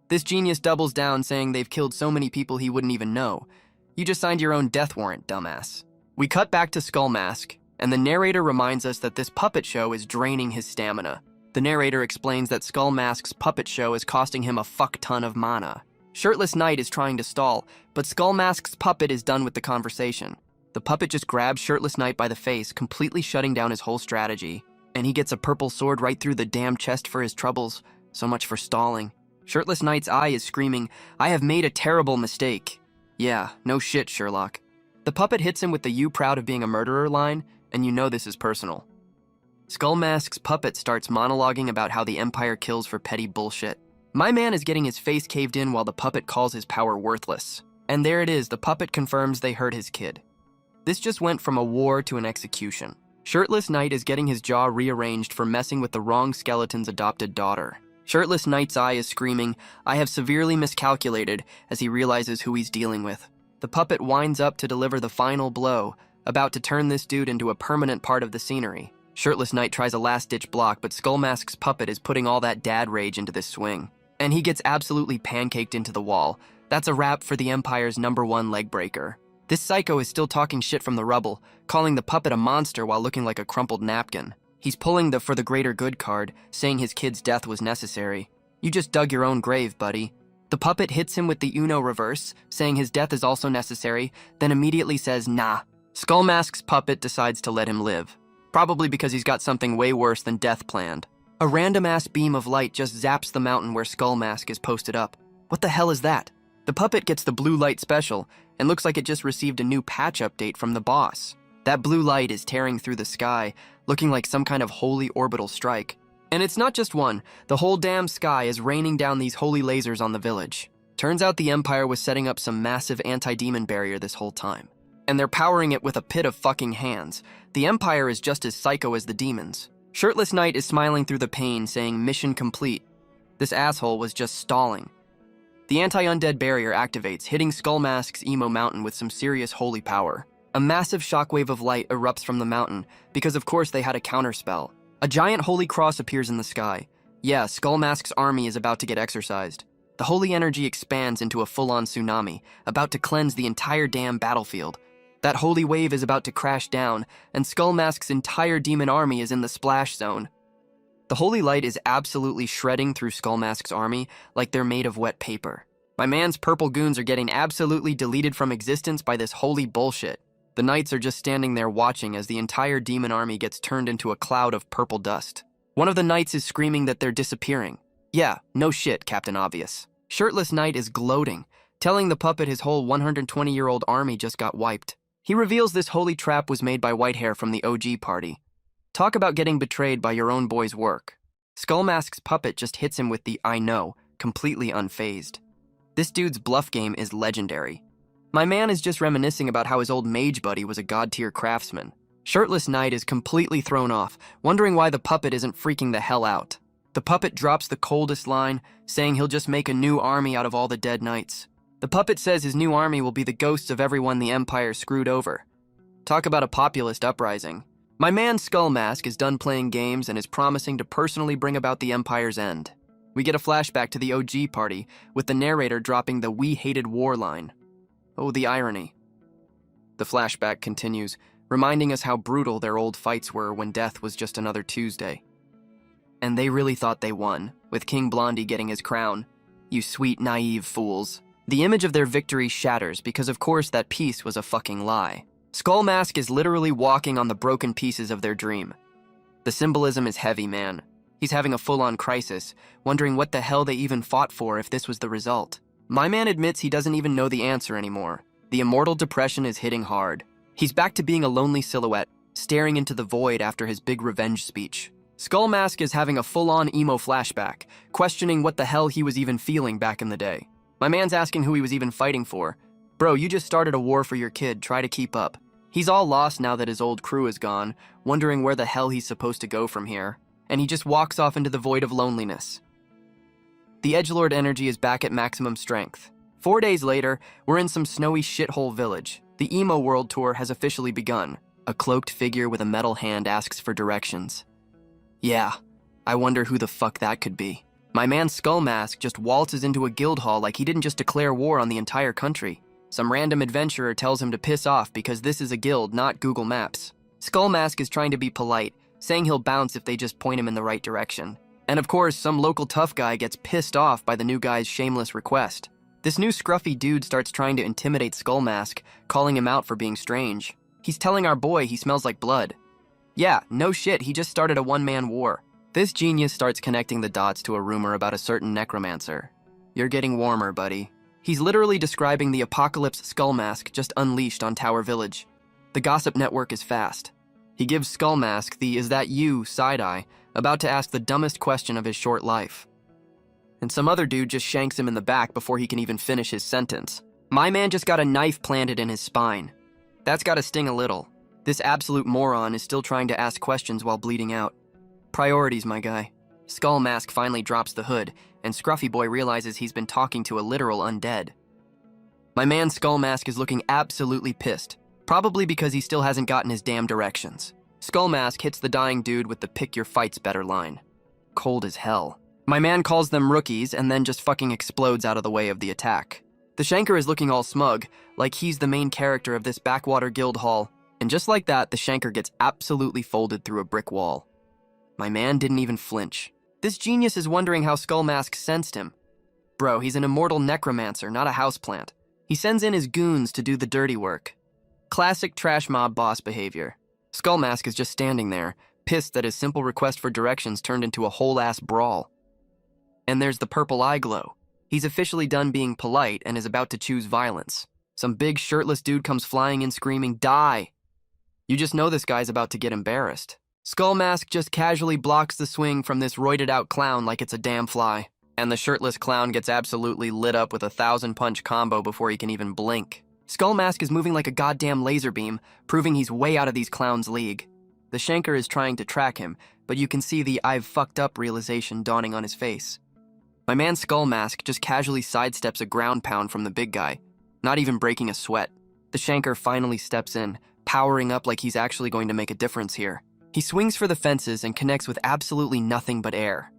This genius doubles down, saying they've killed so many people he wouldn't even know. You just signed your own death warrant, dumbass. We cut back to Skull Mask, and the narrator reminds us that this puppet show is draining his stamina. The narrator explains that Skull Mask's puppet show is costing him a fuck ton of mana. Shirtless Knight is trying to stall, but Skull Mask's puppet is done with the conversation. The puppet just grabs Shirtless Knight by the face, completely shutting down his whole strategy. And he gets a purple sword right through the damn chest for his troubles. So much for stalling. Shirtless Knight's eye is screaming, "I have made a terrible mistake." Yeah, no shit, Sherlock. The puppet hits him with the "you proud of being a murderer" line, and you know this is personal. Skull Mask's puppet starts monologuing about how the Empire kills for petty bullshit. My man is getting his face caved in while the puppet calls his power worthless. And there it is, the puppet confirms they hurt his kid. This just went from a war to an execution. Shirtless Knight is getting his jaw rearranged for messing with the wrong skeleton's adopted daughter. Shirtless Knight's eye is screaming, "I have severely miscalculated," as he realizes who he's dealing with. The puppet winds up to deliver the final blow, about to turn this dude into a permanent part of the scenery. Shirtless Knight tries a last-ditch block, but Skull Mask's puppet is putting all that dad rage into this swing. And he gets absolutely pancaked into the wall. That's a wrap for the Empire's #1 leg breaker. This psycho is still talking shit from the rubble, calling the puppet a monster while looking like a crumpled napkin. He's pulling the "for the greater good" card, saying his kid's death was necessary. You just dug your own grave, buddy. The puppet hits him with the Uno reverse, saying his death is also necessary, then immediately says nah. Skull Mask's puppet decides to let him live. Probably because he's got something way worse than death planned. A random-ass beam of light just zaps the mountain where Skull Mask is posted up. What the hell is that? The puppet gets the blue light special, and looks like it just received a new patch update from the boss. That blue light is tearing through the sky, looking like some kind of holy orbital strike. And it's not just one, the whole damn sky is raining down these holy lasers on the village. Turns out the Empire was setting up some massive anti-demon barrier this whole time. And they're powering it with a pit of fucking hands. The Empire is just as psycho as the demons. Shirtless Knight is smiling through the pain, saying mission complete. This asshole was just stalling. The anti-undead barrier activates, hitting Skull Mask's emo mountain with some serious holy power. A massive shockwave of light erupts from the mountain, because of course they had a counterspell. A giant holy cross appears in the sky. Yeah, Skull Mask's army is about to get exorcised. The holy energy expands into a full-on tsunami, about to cleanse the entire damn battlefield. That holy wave is about to crash down, and Skull Mask's entire demon army is in the splash zone. The holy light is absolutely shredding through Skull Mask's army like they're made of wet paper. My man's purple goons are getting absolutely deleted from existence by this holy bullshit. The knights are just standing there watching as the entire demon army gets turned into a cloud of purple dust. One of the knights is screaming that they're disappearing. Yeah, no shit, Captain Obvious. Shirtless Knight is gloating, telling the puppet his whole 120-year-old army just got wiped. He reveals this holy trap was made by Whitehair from the OG party. Talk about getting betrayed by your own boy's work. Skull Mask's puppet just hits him with the "I know," completely unfazed. This dude's bluff game is legendary. My man is just reminiscing about how his old mage buddy was a god-tier craftsman. Shirtless Knight is completely thrown off, wondering why the puppet isn't freaking the hell out. The puppet drops the coldest line, saying he'll just make a new army out of all the dead knights. The puppet says his new army will be the ghosts of everyone the Empire screwed over. Talk about a populist uprising. My man Skull Mask is done playing games and is promising to personally bring about the Empire's end. We get a flashback to the OG party, with the narrator dropping the "we hated war" line. Oh, the irony. The flashback continues, reminding us how brutal their old fights were when death was just another Tuesday. And they really thought they won, with King Blondie getting his crown. You sweet, naive fools. The image of their victory shatters because of course that peace was a fucking lie. Skull Mask is literally walking on the broken pieces of their dream. The symbolism is heavy, man. He's having a full-on crisis, wondering what the hell they even fought for if this was the result. My man admits he doesn't even know the answer anymore. The immortal depression is hitting hard. He's back to being a lonely silhouette, staring into the void after his big revenge speech. Skull Mask is having a full-on emo flashback, questioning what the hell he was even feeling back in the day. My man's asking who he was even fighting for. Bro, you just started a war for your kid, try to keep up. He's all lost now that his old crew is gone, wondering where the hell he's supposed to go from here, and he just walks off into the void of loneliness. The edgelord energy is back at maximum strength. 4 days later, we're in some snowy shithole village. The emo world tour has officially begun. A cloaked figure with a metal hand asks for directions. Yeah, I wonder who the fuck that could be. My man Skull Mask just waltzes into a guild hall like he didn't just declare war on the entire country. Some random adventurer tells him to piss off because this is a guild, not Google Maps. Skull Mask is trying to be polite, saying he'll bounce if they just point him in the right direction. And of course, some local tough guy gets pissed off by the new guy's shameless request. This new scruffy dude starts trying to intimidate Skull Mask, calling him out for being strange. He's telling our boy he smells like blood. Yeah, no shit, he just started a one-man war. This genius starts connecting the dots to a rumor about a certain necromancer. You're getting warmer, buddy. He's literally describing the apocalypse Skull Mask just unleashed on Tower Village. The gossip network is fast. He gives Skull Mask the "is that you" side-eye, about to ask the dumbest question of his short life. And some other dude just shanks him in the back before he can even finish his sentence. My man just got a knife planted in his spine. That's gotta sting a little. This absolute moron is still trying to ask questions while bleeding out. Priorities, my guy. Skull Mask finally drops the hood, and Scruffy Boy realizes he's been talking to a literal undead. My man Skull Mask is looking absolutely pissed, probably because he still hasn't gotten his damn directions. Skull Mask hits the dying dude with the "pick your fights better" line. Cold as hell. My man calls them rookies and then just fucking explodes out of the way of the attack. The Shanker is looking all smug, like he's the main character of this backwater guild hall, and just like that, the Shanker gets absolutely folded through a brick wall. My man didn't even flinch. This genius is wondering how Skull Mask sensed him. Bro, he's an immortal necromancer, not a houseplant. He sends in his goons to do the dirty work. Classic trash mob boss behavior. Skull Mask is just standing there, pissed that his simple request for directions turned into a whole-ass brawl. And there's the purple eye glow. He's officially done being polite and is about to choose violence. Some big shirtless dude comes flying in screaming, "Die!" You just know this guy's about to get embarrassed. Skull Mask just casually blocks the swing from this roided-out clown like it's a damn fly. And the shirtless clown gets absolutely lit up with a 1,000-punch combo before he can even blink. Skull Mask is moving like a goddamn laser beam, proving he's way out of these clowns' league. The Shanker is trying to track him, but you can see the "I've fucked up" realization dawning on his face. My man Skull Mask just casually sidesteps a ground pound from the big guy, not even breaking a sweat. The Shanker finally steps in, powering up like he's actually going to make a difference here. He swings for the fences and connects with absolutely nothing but air.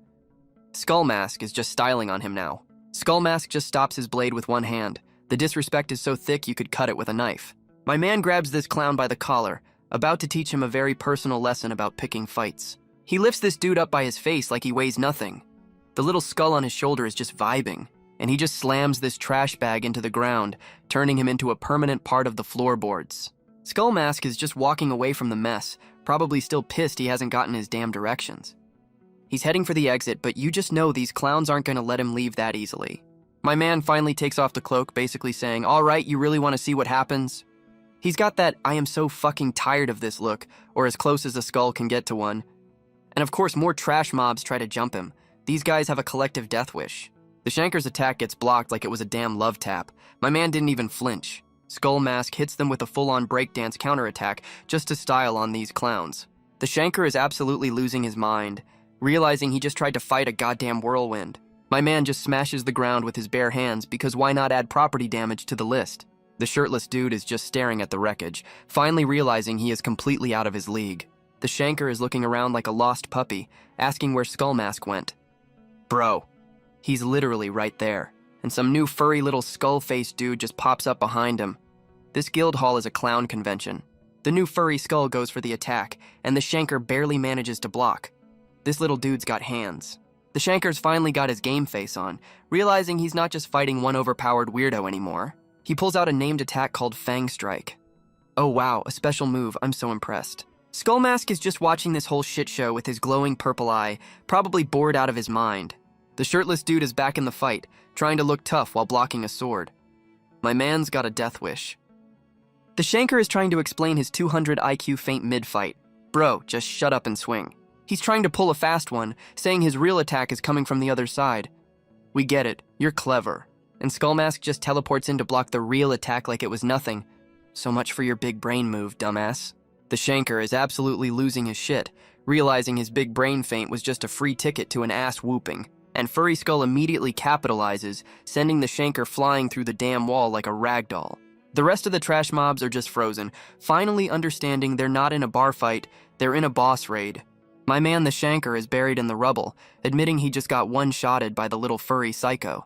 Skull Mask is just styling on him now. Skull Mask just stops his blade with one hand. The disrespect is so thick you could cut it with a knife. My man grabs this clown by the collar, about to teach him a very personal lesson about picking fights. He lifts this dude up by his face like he weighs nothing. The little skull on his shoulder is just vibing, and he just slams this trash bag into the ground, turning him into a permanent part of the floorboards. Skull Mask is just walking away from the mess, probably still pissed he hasn't gotten his damn directions. He's heading for the exit, but you just know these clowns aren't gonna let him leave that easily. My man finally takes off the cloak, basically saying, "All right, you really want to see what happens?" He's got that "I am so fucking tired of this" look, or as close as a skull can get to one. And of course, more trash mobs try to jump him. These guys have a collective death wish. The Shanker's attack gets blocked like it was a damn love tap. My man didn't even flinch. Skull Mask hits them with a full-on breakdance counterattack just to style on these clowns. The Shanker is absolutely losing his mind, realizing he just tried to fight a goddamn whirlwind. My man just smashes the ground with his bare hands because why not add property damage to the list? The shirtless dude is just staring at the wreckage, finally realizing he is completely out of his league. The Shanker is looking around like a lost puppy, asking where Skull Mask went. Bro, he's literally right there. And some new furry little skull-faced dude just pops up behind him. This guild hall is a clown convention. The new furry skull goes for the attack, and the Shanker barely manages to block. This little dude's got hands. The Shanker's finally got his game face on, realizing he's not just fighting one overpowered weirdo anymore. He pulls out a named attack called Fang Strike. Oh wow, a special move, I'm so impressed. Skull Mask is just watching this whole shit show with his glowing purple eye, probably bored out of his mind. The shirtless dude is back in the fight, trying to look tough while blocking a sword. My man's got a death wish. The Shanker is trying to explain his 200 IQ feint mid-fight. Bro, just shut up and swing. He's trying to pull a fast one, saying his real attack is coming from the other side. We get it, you're clever. And Skullmask just teleports in to block the real attack like it was nothing. So much for your big brain move, dumbass. The Shanker is absolutely losing his shit, realizing his big brain feint was just a free ticket to an ass whooping. And Furry Skull immediately capitalizes, sending the Shanker flying through the damn wall like a ragdoll. The rest of the trash mobs are just frozen, finally understanding they're not in a bar fight, they're in a boss raid. My man the Shanker is buried in the rubble, admitting he just got one-shotted by the little furry psycho.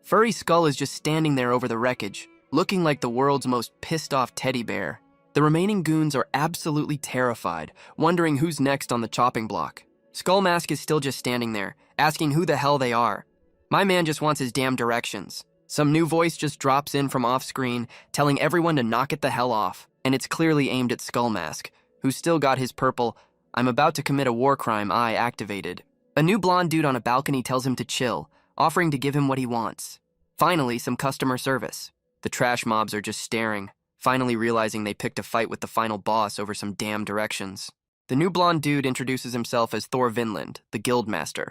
Furry Skull is just standing there over the wreckage, looking like the world's most pissed-off teddy bear. The remaining goons are absolutely terrified, wondering who's next on the chopping block. Skullmask is still just standing there, asking who the hell they are. My man just wants his damn directions. Some new voice just drops in from off-screen, telling everyone to knock it the hell off, and it's clearly aimed at Skullmask, who's still got his purple, "I'm about to commit a war crime" eye activated. A new blonde dude on a balcony tells him to chill, offering to give him what he wants. Finally, some customer service. The trash mobs are just staring, finally realizing they picked a fight with the final boss over some damn directions. The new blonde dude introduces himself as Thor Vinland, the Guildmaster.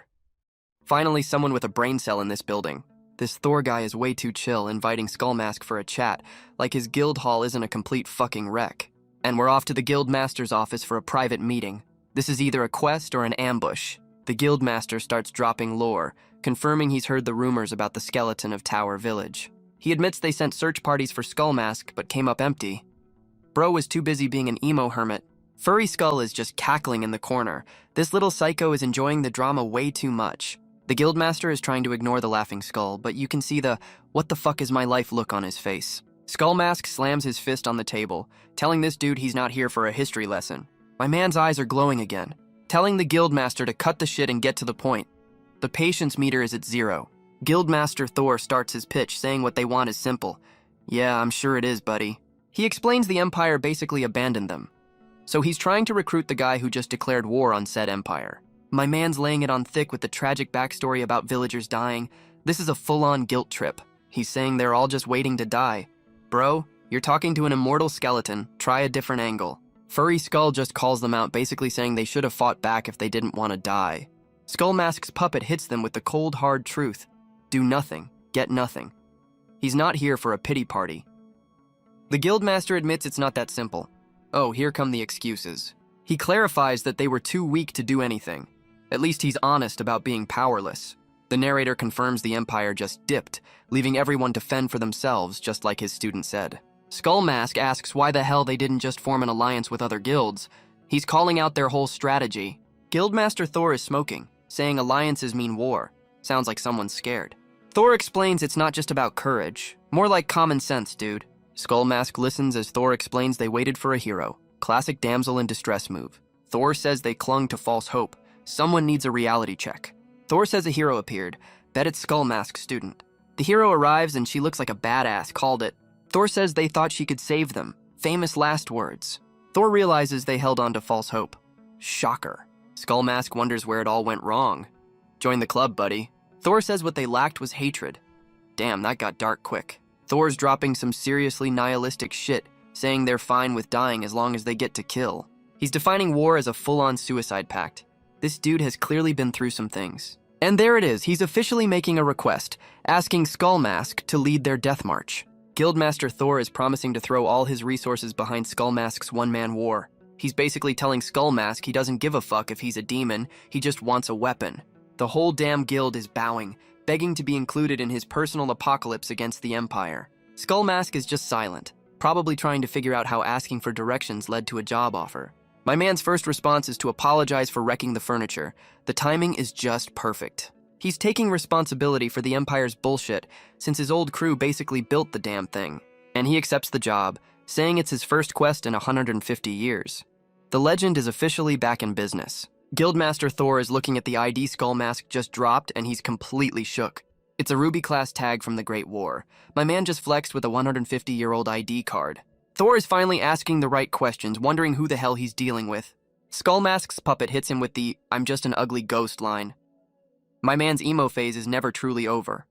Finally, someone with a brain cell in this building. This Thor guy is way too chill, inviting Skullmask for a chat, like his guild hall isn't a complete fucking wreck. And we're off to the Guildmaster's office for a private meeting. This is either a quest or an ambush. The Guildmaster starts dropping lore, confirming he's heard the rumors about the skeleton of Tower Village. He admits they sent search parties for Skullmask, but came up empty. Bro was too busy being an emo hermit. Furry Skull is just cackling in the corner. This little psycho is enjoying the drama way too much. The Guildmaster is trying to ignore the laughing Skull, but you can see the "what the fuck is my life" look on his face. Skullmask slams his fist on the table, telling this dude he's not here for a history lesson. My man's eyes are glowing again, telling the Guildmaster to cut the shit and get to the point. The patience meter is at 0. Guildmaster Thor starts his pitch, saying what they want is simple. "Yeah, I'm sure it is, buddy." He explains the Empire basically abandoned them. So he's trying to recruit the guy who just declared war on said Empire. My man's laying it on thick with the tragic backstory about villagers dying. This is a full-on guilt trip. He's saying they're all just waiting to die. Bro, you're talking to an immortal skeleton. Try a different angle. Furry Skull just calls them out, basically saying they should have fought back if they didn't want to die. Skullmask's puppet hits them with the cold, hard truth. Do nothing, get nothing. He's not here for a pity party. The Guildmaster admits it's not that simple. Oh, here come the excuses. He clarifies that they were too weak to do anything. At least he's honest about being powerless. The narrator confirms the Empire just dipped, leaving everyone to fend for themselves, just like his student said. Skullmask asks why the hell they didn't just form an alliance with other guilds. He's calling out their whole strategy. Guildmaster Thor is smoking, saying alliances mean war. Sounds like someone's scared. Thor explains it's not just about courage. More like common sense, dude. Skullmask listens as Thor explains they waited for a hero. Classic damsel in distress move. Thor says they clung to false hope. Someone needs a reality check. Thor says a hero appeared. Bet it's Skullmask's student. The hero arrives and she looks like a badass, called it. Thor says they thought she could save them. Famous last words. Thor realizes they held on to false hope. Shocker. Skullmask wonders where it all went wrong. Join the club, buddy. Thor says what they lacked was hatred. Damn, that got dark quick. Thor's dropping some seriously nihilistic shit, saying they're fine with dying as long as they get to kill. He's defining war as a full-on suicide pact. This dude has clearly been through some things. And there it is, he's officially making a request, asking Skullmask to lead their death march. Guildmaster Thor is promising to throw all his resources behind Skullmask's one-man war. He's basically telling Skullmask he doesn't give a fuck if he's a demon, he just wants a weapon. The whole damn guild is bowing, begging to be included in his personal apocalypse against the Empire. Skullmask is just silent, probably trying to figure out how asking for directions led to a job offer. My man's first response is to apologize for wrecking the furniture. The timing is just perfect. He's taking responsibility for the Empire's bullshit, since his old crew basically built the damn thing. And he accepts the job, saying it's his first quest in 150 years. The legend is officially back in business. Guildmaster Thor is looking at the ID Skullmask just dropped, and he's completely shook. It's a Ruby-class tag from the Great War. My man just flexed with a 150-year-old ID card. Thor is finally asking the right questions, wondering who the hell he's dealing with. Skullmask's puppet hits him with the "I'm just an ugly ghost" line. My man's emo phase is never truly over.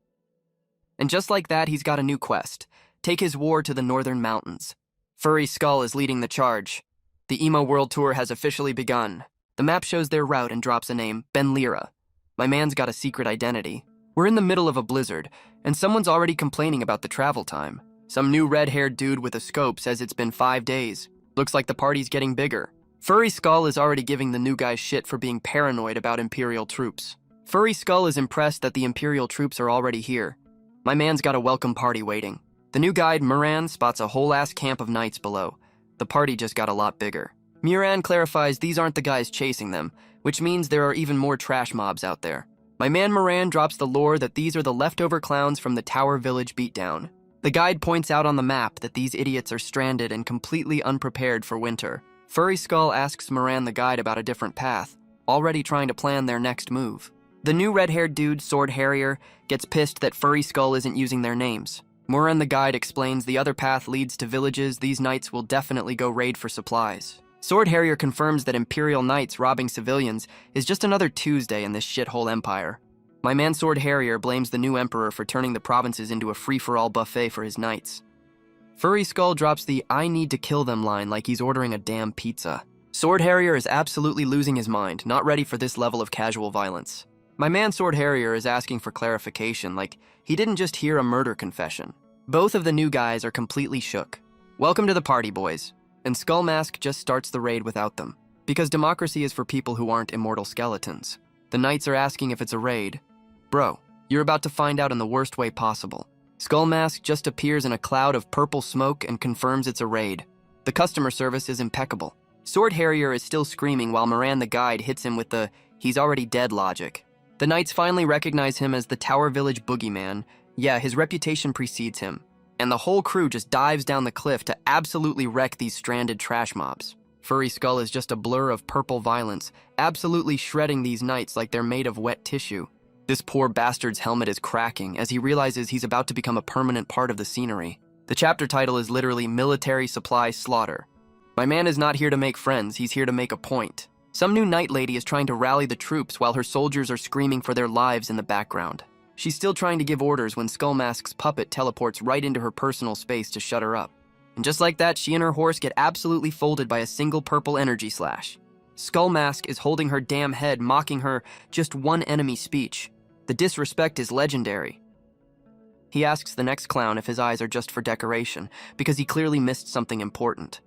And just like that, he's got a new quest. Take his war to the northern mountains. Furry Skull is leading the charge. The emo world tour has officially begun. The map shows their route and drops a name, Ben Lira. My man's got a secret identity. We're in the middle of a blizzard, and someone's already complaining about the travel time. Some new red-haired dude with a scope says it's been 5 days. Looks like the party's getting bigger. Furry Skull is already giving the new guy shit for being paranoid about Imperial troops. Furry Skull is impressed that the Imperial troops are already here. My man's got a welcome party waiting. The new guide, Moran, spots a whole-ass camp of knights below. The party just got a lot bigger. Moran clarifies these aren't the guys chasing them, which means there are even more trash mobs out there. My man Moran drops the lore that these are the leftover clowns from the Tower Village beatdown. The guide points out on the map that these idiots are stranded and completely unprepared for winter. Furry Skull asks Moran the guide about a different path, already trying to plan their next move. The new red-haired dude, Sword Harrier, gets pissed that Furry Skull isn't using their names. Moran the guide explains the other path leads to villages these knights will definitely go raid for supplies. Sword Harrier confirms that Imperial knights robbing civilians is just another Tuesday in this shithole empire. My man Sword Harrier blames the new emperor for turning the provinces into a free-for-all buffet for his knights. Furry Skull drops the "I need to kill them" line like he's ordering a damn pizza. Sword Harrier is absolutely losing his mind, not ready for this level of casual violence. My man Sword Harrier is asking for clarification, like he didn't just hear a murder confession. Both of the new guys are completely shook. Welcome to the party, boys. And Skull Mask just starts the raid without them, because democracy is for people who aren't immortal skeletons. The knights are asking if it's a raid. Bro, you're about to find out in the worst way possible. Skull Mask just appears in a cloud of purple smoke and confirms it's a raid. The customer service is impeccable. Sword Harrier is still screaming while Moran the guide hits him with the "he's already dead" logic. The knights finally recognize him as the Tower Village boogeyman. Yeah, his reputation precedes him. And the whole crew just dives down the cliff to absolutely wreck these stranded trash mobs. Furry Skull is just a blur of purple violence, absolutely shredding these knights like they're made of wet tissue. This poor bastard's helmet is cracking as he realizes he's about to become a permanent part of the scenery. The chapter title is literally Military Supply Slaughter. My man is not here to make friends, he's here to make a point. Some new knight lady is trying to rally the troops while her soldiers are screaming for their lives in the background. She's still trying to give orders when Skull Mask's puppet teleports right into her personal space to shut her up. And just like that, she and her horse get absolutely folded by a single purple energy slash. Skull Mask is holding her damn head, mocking her just one enemy speech. The disrespect is legendary. He asks the next clown if his eyes are just for decoration, because he clearly missed something important.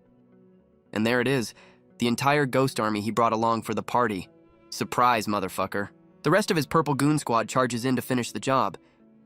And there it is, the entire ghost army he brought along for the party. Surprise, motherfucker. The rest of his purple goon squad charges in to finish the job.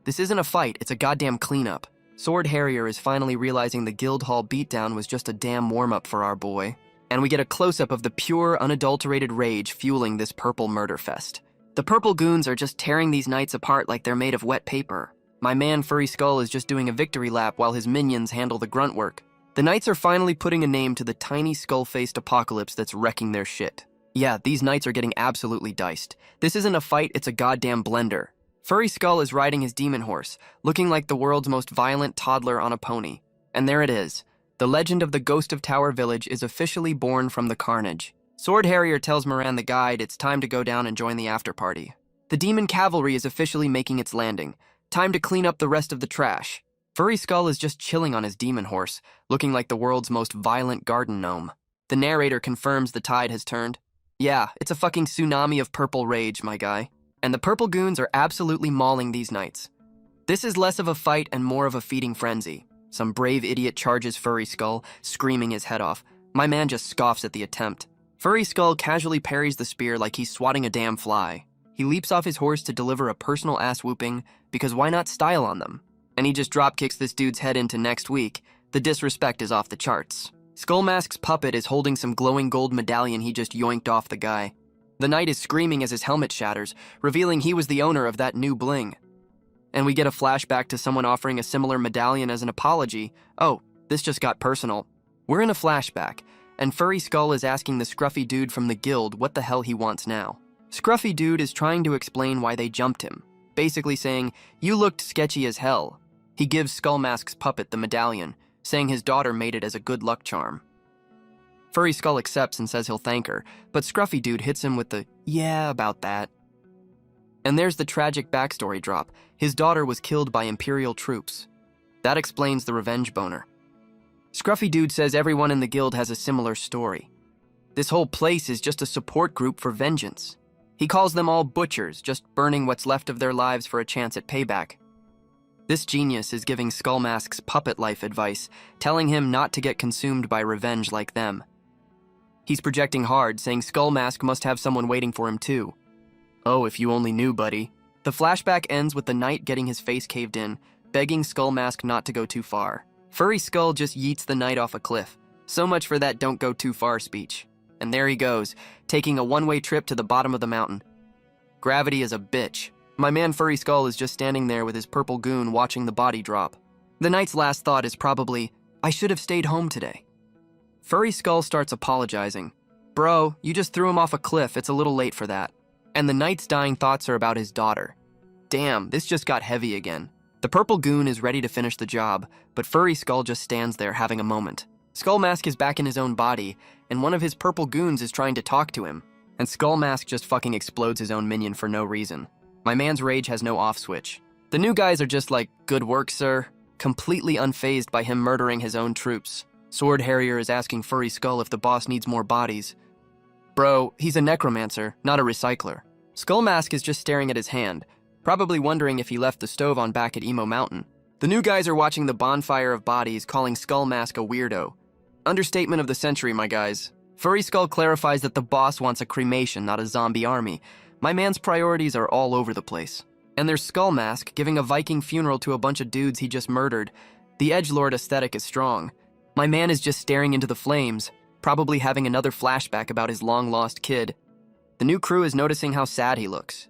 This isn't a fight, it's a goddamn cleanup. Sword Harrier is finally realizing the Guildhall beatdown was just a damn warm-up for our boy. And we get a close-up of the pure, unadulterated rage fueling this purple murder fest. The purple goons are just tearing these knights apart like they're made of wet paper. My man Furry Skull is just doing a victory lap while his minions handle the grunt work. The knights are finally putting a name to the tiny skull-faced apocalypse that's wrecking their shit. Yeah, these knights are getting absolutely diced. This isn't a fight, it's a goddamn blender. Furry Skull is riding his demon horse, looking like the world's most violent toddler on a pony. And there it is. The legend of the Ghost of Tower Village is officially born from the carnage. Sword Harrier tells Moran the guide it's time to go down and join the after-party. The demon cavalry is officially making its landing. Time to clean up the rest of the trash. Furry Skull is just chilling on his demon horse, looking like the world's most violent garden gnome. The narrator confirms the tide has turned. Yeah, it's a fucking tsunami of purple rage, my guy. And the purple goons are absolutely mauling these knights. This is less of a fight and more of a feeding frenzy. Some brave idiot charges Furry Skull, screaming his head off. My man just scoffs at the attempt. Furry Skull casually parries the spear like he's swatting a damn fly. He leaps off his horse to deliver a personal ass-whooping, because why not style on them? And he just drop-kicks this dude's head into next week. The disrespect is off the charts. Skull Mask's puppet is holding some glowing gold medallion he just yoinked off the guy. The knight is screaming as his helmet shatters, revealing he was the owner of that new bling. And we get a flashback to someone offering a similar medallion as an apology. Oh, this just got personal. We're in a flashback, and Furry Skull is asking the scruffy dude from the guild what the hell he wants now. Scruffy dude is trying to explain why they jumped him, basically saying, "You looked sketchy as hell." He gives Skull Mask's puppet the medallion, saying his daughter made it as a good luck charm. Furry Skull accepts and says he'll thank her, but Scruffy dude hits him with the, "Yeah, about that." And there's the tragic backstory drop. His daughter was killed by Imperial troops. That explains the revenge boner. Scruffy dude says everyone in the guild has a similar story. This whole place is just a support group for vengeance. He calls them all butchers, just burning what's left of their lives for a chance at payback. This genius is giving Skullmask's puppet life advice, telling him not to get consumed by revenge like them. He's projecting hard, saying Skullmask must have someone waiting for him too. Oh, if you only knew, buddy. The flashback ends with the knight getting his face caved in, begging Skullmask not to go too far. Furry Skull just yeets the knight off a cliff. So much for that don't go too far speech. And there he goes, taking a one-way trip to the bottom of the mountain. Gravity is a bitch. My man Furry Skull is just standing there with his purple goon watching the body drop. The knight's last thought is probably, I should have stayed home today. Furry Skull starts apologizing. Bro, you just threw him off a cliff, it's a little late for that. And the knight's dying thoughts are about his daughter. Damn, this just got heavy again. The purple goon is ready to finish the job, but Furry Skull just stands there having a moment. Skullmask is back in his own body, and one of his purple goons is trying to talk to him. And Skullmask just fucking explodes his own minion for no reason. My man's rage has no off switch. The new guys are just like, good work, sir, completely unfazed by him murdering his own troops. Sword Harrier is asking Furry Skull if the boss needs more bodies. Bro, he's a necromancer, not a recycler. Skullmask is just staring at his hand, probably wondering if he left the stove on back at Emo Mountain. The new guys are watching the bonfire of bodies, calling Skullmask a weirdo. Understatement of the century, my guys. Furry Skull clarifies that the boss wants a cremation, not a zombie army. My man's priorities are all over the place. And there's Skullmask giving a Viking funeral to a bunch of dudes he just murdered. The edgelord aesthetic is strong. My man is just staring into the flames, probably having another flashback about his long-lost kid. The new crew is noticing how sad he looks.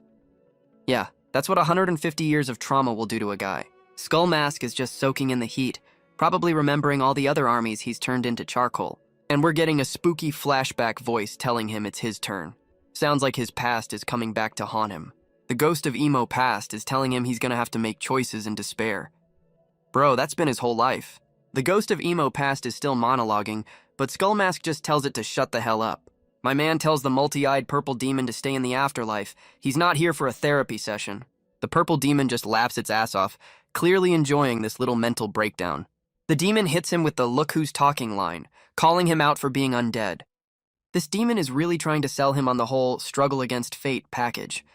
Yeah, that's what 150 years of trauma will do to a guy. Skullmask is just soaking in the heat, probably remembering all the other armies he's turned into charcoal. And we're getting a spooky flashback voice telling him it's his turn. Sounds like his past is coming back to haunt him. The ghost of Emo Past is telling him he's gonna have to make choices in despair. Bro, that's been his whole life. The ghost of Emo Past is still monologuing, but Skullmask just tells it to shut the hell up. My man tells the multi-eyed purple demon to stay in the afterlife. He's not here for a therapy session. The purple demon just laughs its ass off, clearly enjoying this little mental breakdown. The demon hits him with the look who's talking line, calling him out for being undead. This demon is really trying to sell him on the whole struggle against fate package.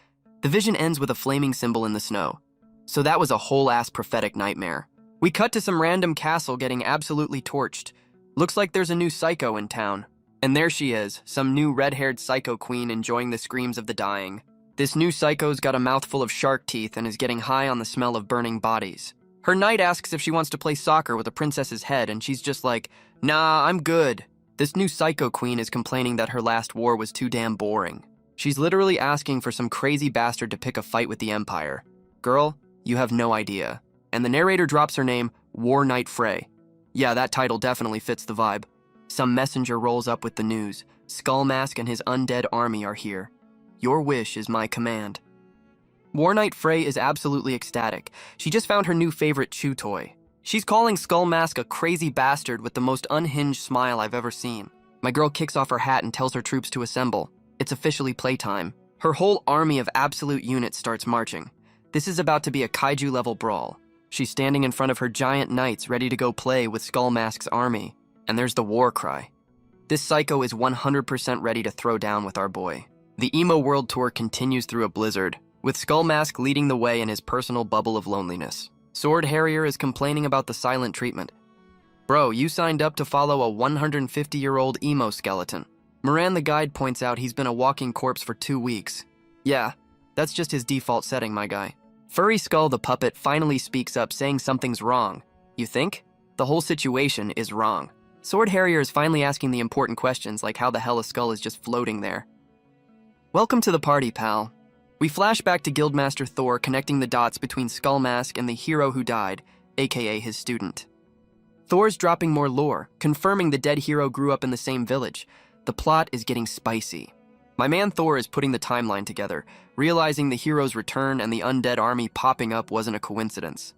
The vision ends with a flaming symbol in the snow. So that was a whole-ass prophetic nightmare. We cut to some random castle getting absolutely torched. Looks like there's a new psycho in town. And there she is, some new red-haired psycho queen enjoying the screams of the dying. This new psycho's got a mouthful of shark teeth and is getting high on the smell of burning bodies. Her knight asks if she wants to play soccer with a princess's head, and she's just like, nah, I'm good. This new psycho queen is complaining that her last war was too damn boring. She's literally asking for some crazy bastard to pick a fight with the Empire. Girl, you have no idea. And the narrator drops her name, War Knight Frey. Yeah, that title definitely fits the vibe. Some messenger rolls up with the news. Skullmask and his undead army are here. Your wish is my command. War Knight Frey is absolutely ecstatic. She just found her new favorite chew toy. She's calling Skullmask a crazy bastard with the most unhinged smile I've ever seen. My girl kicks off her hat and tells her troops to assemble. It's officially playtime. Her whole army of absolute units starts marching. This is about to be a kaiju-level brawl. She's standing in front of her giant knights ready to go play with Skullmask's army. And there's the war cry. This psycho is 100% ready to throw down with our boy. The Emo World Tour continues through a blizzard, with Skullmask leading the way in his personal bubble of loneliness. Sword Harrier is complaining about the silent treatment. Bro, you signed up to follow a 150-year-old emo skeleton. Moran the guide points out he's been a walking corpse for 2 weeks. Yeah, that's just his default setting, my guy. Furry Skull the puppet finally speaks up saying something's wrong. You think? The whole situation is wrong. Sword Harrier is finally asking the important questions like how the hell a skull is just floating there. Welcome to the party, pal. We flash back to Guildmaster Thor connecting the dots between Skullmask and the hero who died, aka his student. Thor's dropping more lore, confirming the dead hero grew up in the same village. The plot is getting spicy. My man Thor is putting the timeline together, realizing the hero's return and the undead army popping up wasn't a coincidence.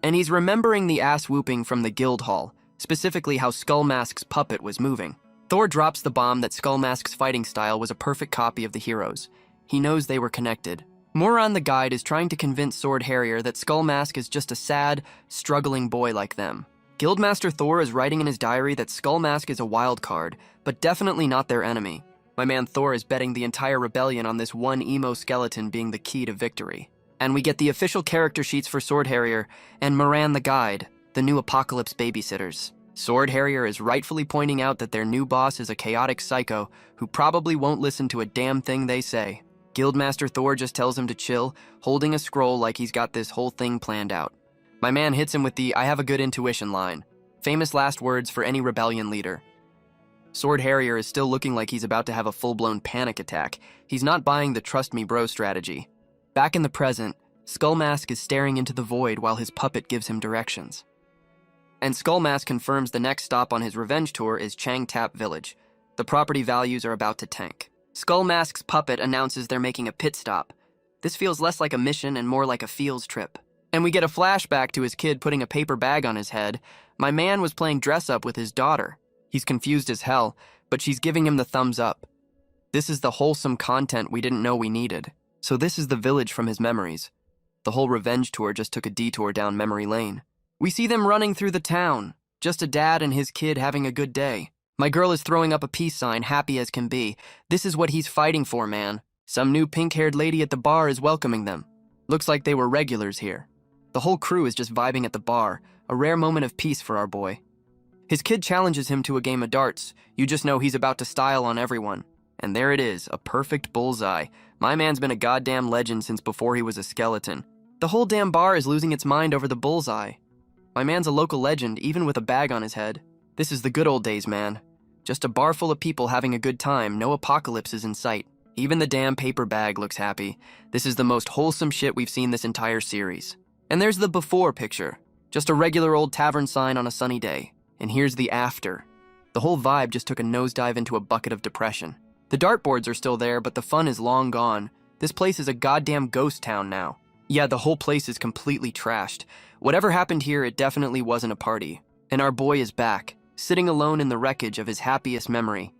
And he's remembering the ass-whooping from the guild hall, specifically how Skullmask's puppet was moving. Thor drops the bomb that Skullmask's fighting style was a perfect copy of the hero's. He knows they were connected. Moran the guide is trying to convince Sword Harrier that Skullmask is just a sad, struggling boy like them. Guildmaster Thor is writing in his diary that Skull Mask is a wild card, but definitely not their enemy. My man Thor is betting the entire rebellion on this one emo skeleton being the key to victory. And we get the official character sheets for Sword Harrier and Moran the Guide, the new Apocalypse babysitters. Sword Harrier is rightfully pointing out that their new boss is a chaotic psycho who probably won't listen to a damn thing they say. Guildmaster Thor just tells him to chill, holding a scroll like he's got this whole thing planned out. My man hits him with the "I have a good intuition" line, famous last words for any rebellion leader. Sword Harrier is still looking like he's about to have a full-blown panic attack. He's not buying the trust me bro strategy. Back in the present, Skull Mask is staring into the void while his puppet gives him directions. And Skull Mask confirms the next stop on his revenge tour is Chang Tap Village. The property values are about to tank. Skull Mask's puppet announces they're making a pit stop. This feels less like a mission and more like a feels trip. And we get a flashback to his kid putting a paper bag on his head. My man was playing dress up with his daughter. He's confused as hell, but she's giving him the thumbs up. This is the wholesome content we didn't know we needed. So this is the village from his memories. The whole revenge tour just took a detour down memory lane. We see them running through the town, just a dad and his kid having a good day. My girl is throwing up a peace sign, happy as can be. This is what he's fighting for, man. Some new pink-haired lady at the bar is welcoming them. Looks like they were regulars here. The whole crew is just vibing at the bar, a rare moment of peace for our boy. His kid challenges him to a game of darts. You just know he's about to style on everyone. And there it is, a perfect bullseye. My man's been a goddamn legend since before he was a skeleton. The whole damn bar is losing its mind over the bullseye. My man's a local legend, even with a bag on his head. This is the good old days, man. Just a bar full of people having a good time, no apocalypses in sight. Even the damn paper bag looks happy. This is the most wholesome shit we've seen this entire series. And there's the before picture. Just a regular old tavern sign on a sunny day. And here's the after. The whole vibe just took a nosedive into a bucket of depression. The dartboards are still there, but the fun is long gone. This place is a goddamn ghost town now. Yeah, the whole place is completely trashed. Whatever happened here, it definitely wasn't a party. And our boy is back, sitting alone in the wreckage of his happiest memory.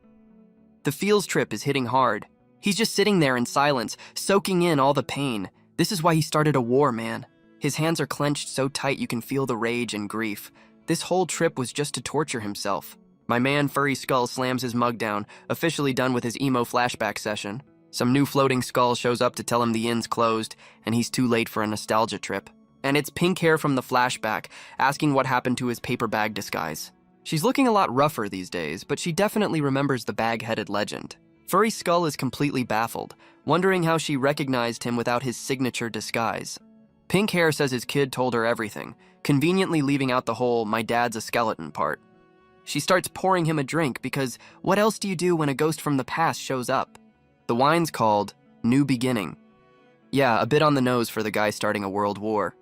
The feels trip is hitting hard. He's just sitting there in silence, soaking in all the pain. This is why he started a war, man. His hands are clenched so tight you can feel the rage and grief. This whole trip was just to torture himself. My man Furry Skull slams his mug down, officially done with his emo flashback session. Some new floating skull shows up to tell him the inn's closed, and he's too late for a nostalgia trip. And it's pink hair from the flashback, asking what happened to his paper bag disguise. She's looking a lot rougher these days, but she definitely remembers the bag-headed legend. Furry Skull is completely baffled, wondering how she recognized him without his signature disguise. Pink hair says his kid told her everything, conveniently leaving out the whole "my dad's a skeleton" part. She starts pouring him a drink because what else do you do when a ghost from the past shows up? The wine's called New Beginning. Yeah, a bit on the nose for the guy starting a world war.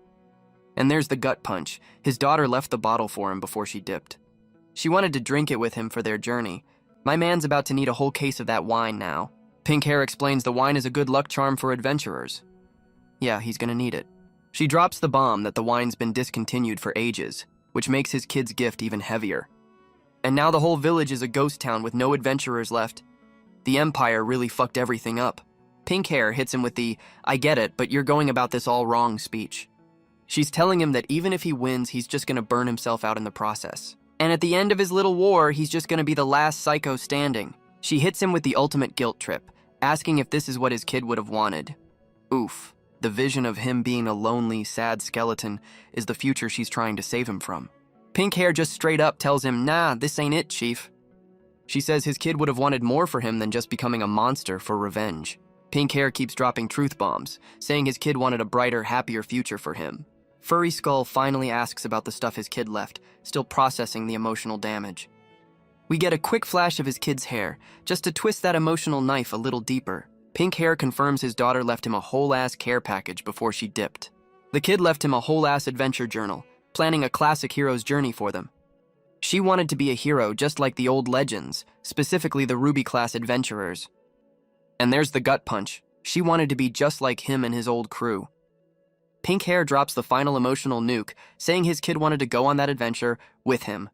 And there's the gut punch. His daughter left the bottle for him before she dipped. She wanted to drink it with him for their journey. My man's about to need a whole case of that wine now. Pink hair explains the wine is a good luck charm for adventurers. Yeah, he's gonna need it. She drops the bomb that the wine's been discontinued for ages, which makes his kid's gift even heavier. And now the whole village is a ghost town with no adventurers left. The Empire really fucked everything up. Pink hair hits him with the "I get it, but you're going about this all wrong" speech. She's telling him that even if he wins, he's just gonna burn himself out in the process. And at the end of his little war, he's just gonna be the last psycho standing. She hits him with the ultimate guilt trip, asking if this is what his kid would have wanted. Oof, the vision of him being a lonely, sad skeleton is the future she's trying to save him from. Pink hair just straight up tells him, "Nah, this ain't it, Chief." She says his kid would have wanted more for him than just becoming a monster for revenge. Pink hair keeps dropping truth bombs, saying his kid wanted a brighter, happier future for him. Furry Skull finally asks about the stuff his kid left, still processing the emotional damage. We get a quick flash of his kid's hair, just to twist that emotional knife a little deeper. Pink hair confirms his daughter left him a whole-ass care package before she dipped. The kid left him a whole-ass adventure journal, planning a classic hero's journey for them. She wanted to be a hero just like the old legends, specifically the Ruby-class adventurers. And there's the gut punch. She wanted to be just like him and his old crew. Pink hair drops the final emotional nuke, saying his kid wanted to go on that adventure with him.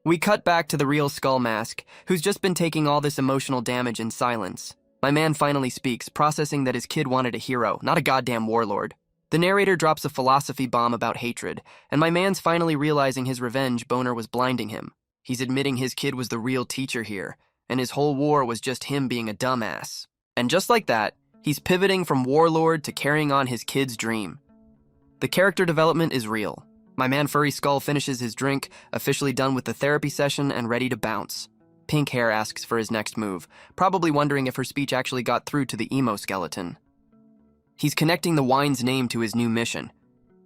We cut back to the real Skull Mask, who's just been taking all this emotional damage in silence. My man finally speaks, processing that his kid wanted a hero, not a goddamn warlord. The narrator drops a philosophy bomb about hatred, and my man's finally realizing his revenge boner was blinding him. He's admitting his kid was the real teacher here, and his whole war was just him being a dumbass. And just like that, he's pivoting from warlord to carrying on his kid's dream. The character development is real. My man Furry Skull finishes his drink, officially done with the therapy session and ready to bounce. Pink Hair asks for his next move, probably wondering if her speech actually got through to the emo skeleton. He's connecting the wine's name to his new mission.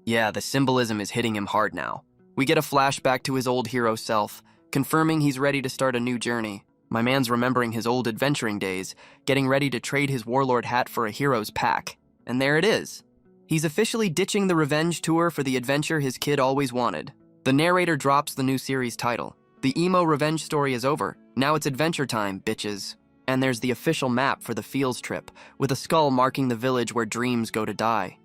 Yeah, the symbolism is hitting him hard now. We get a flashback to his old hero self, confirming he's ready to start a new journey. My man's remembering his old adventuring days, getting ready to trade his warlord hat for a hero's pack. And there it is. He's officially ditching the revenge tour for the adventure his kid always wanted. The narrator drops the new series title. The emo revenge story is over. Now it's adventure time, bitches. And there's the official map for the Fields trip, with a skull marking the village where dreams go to die.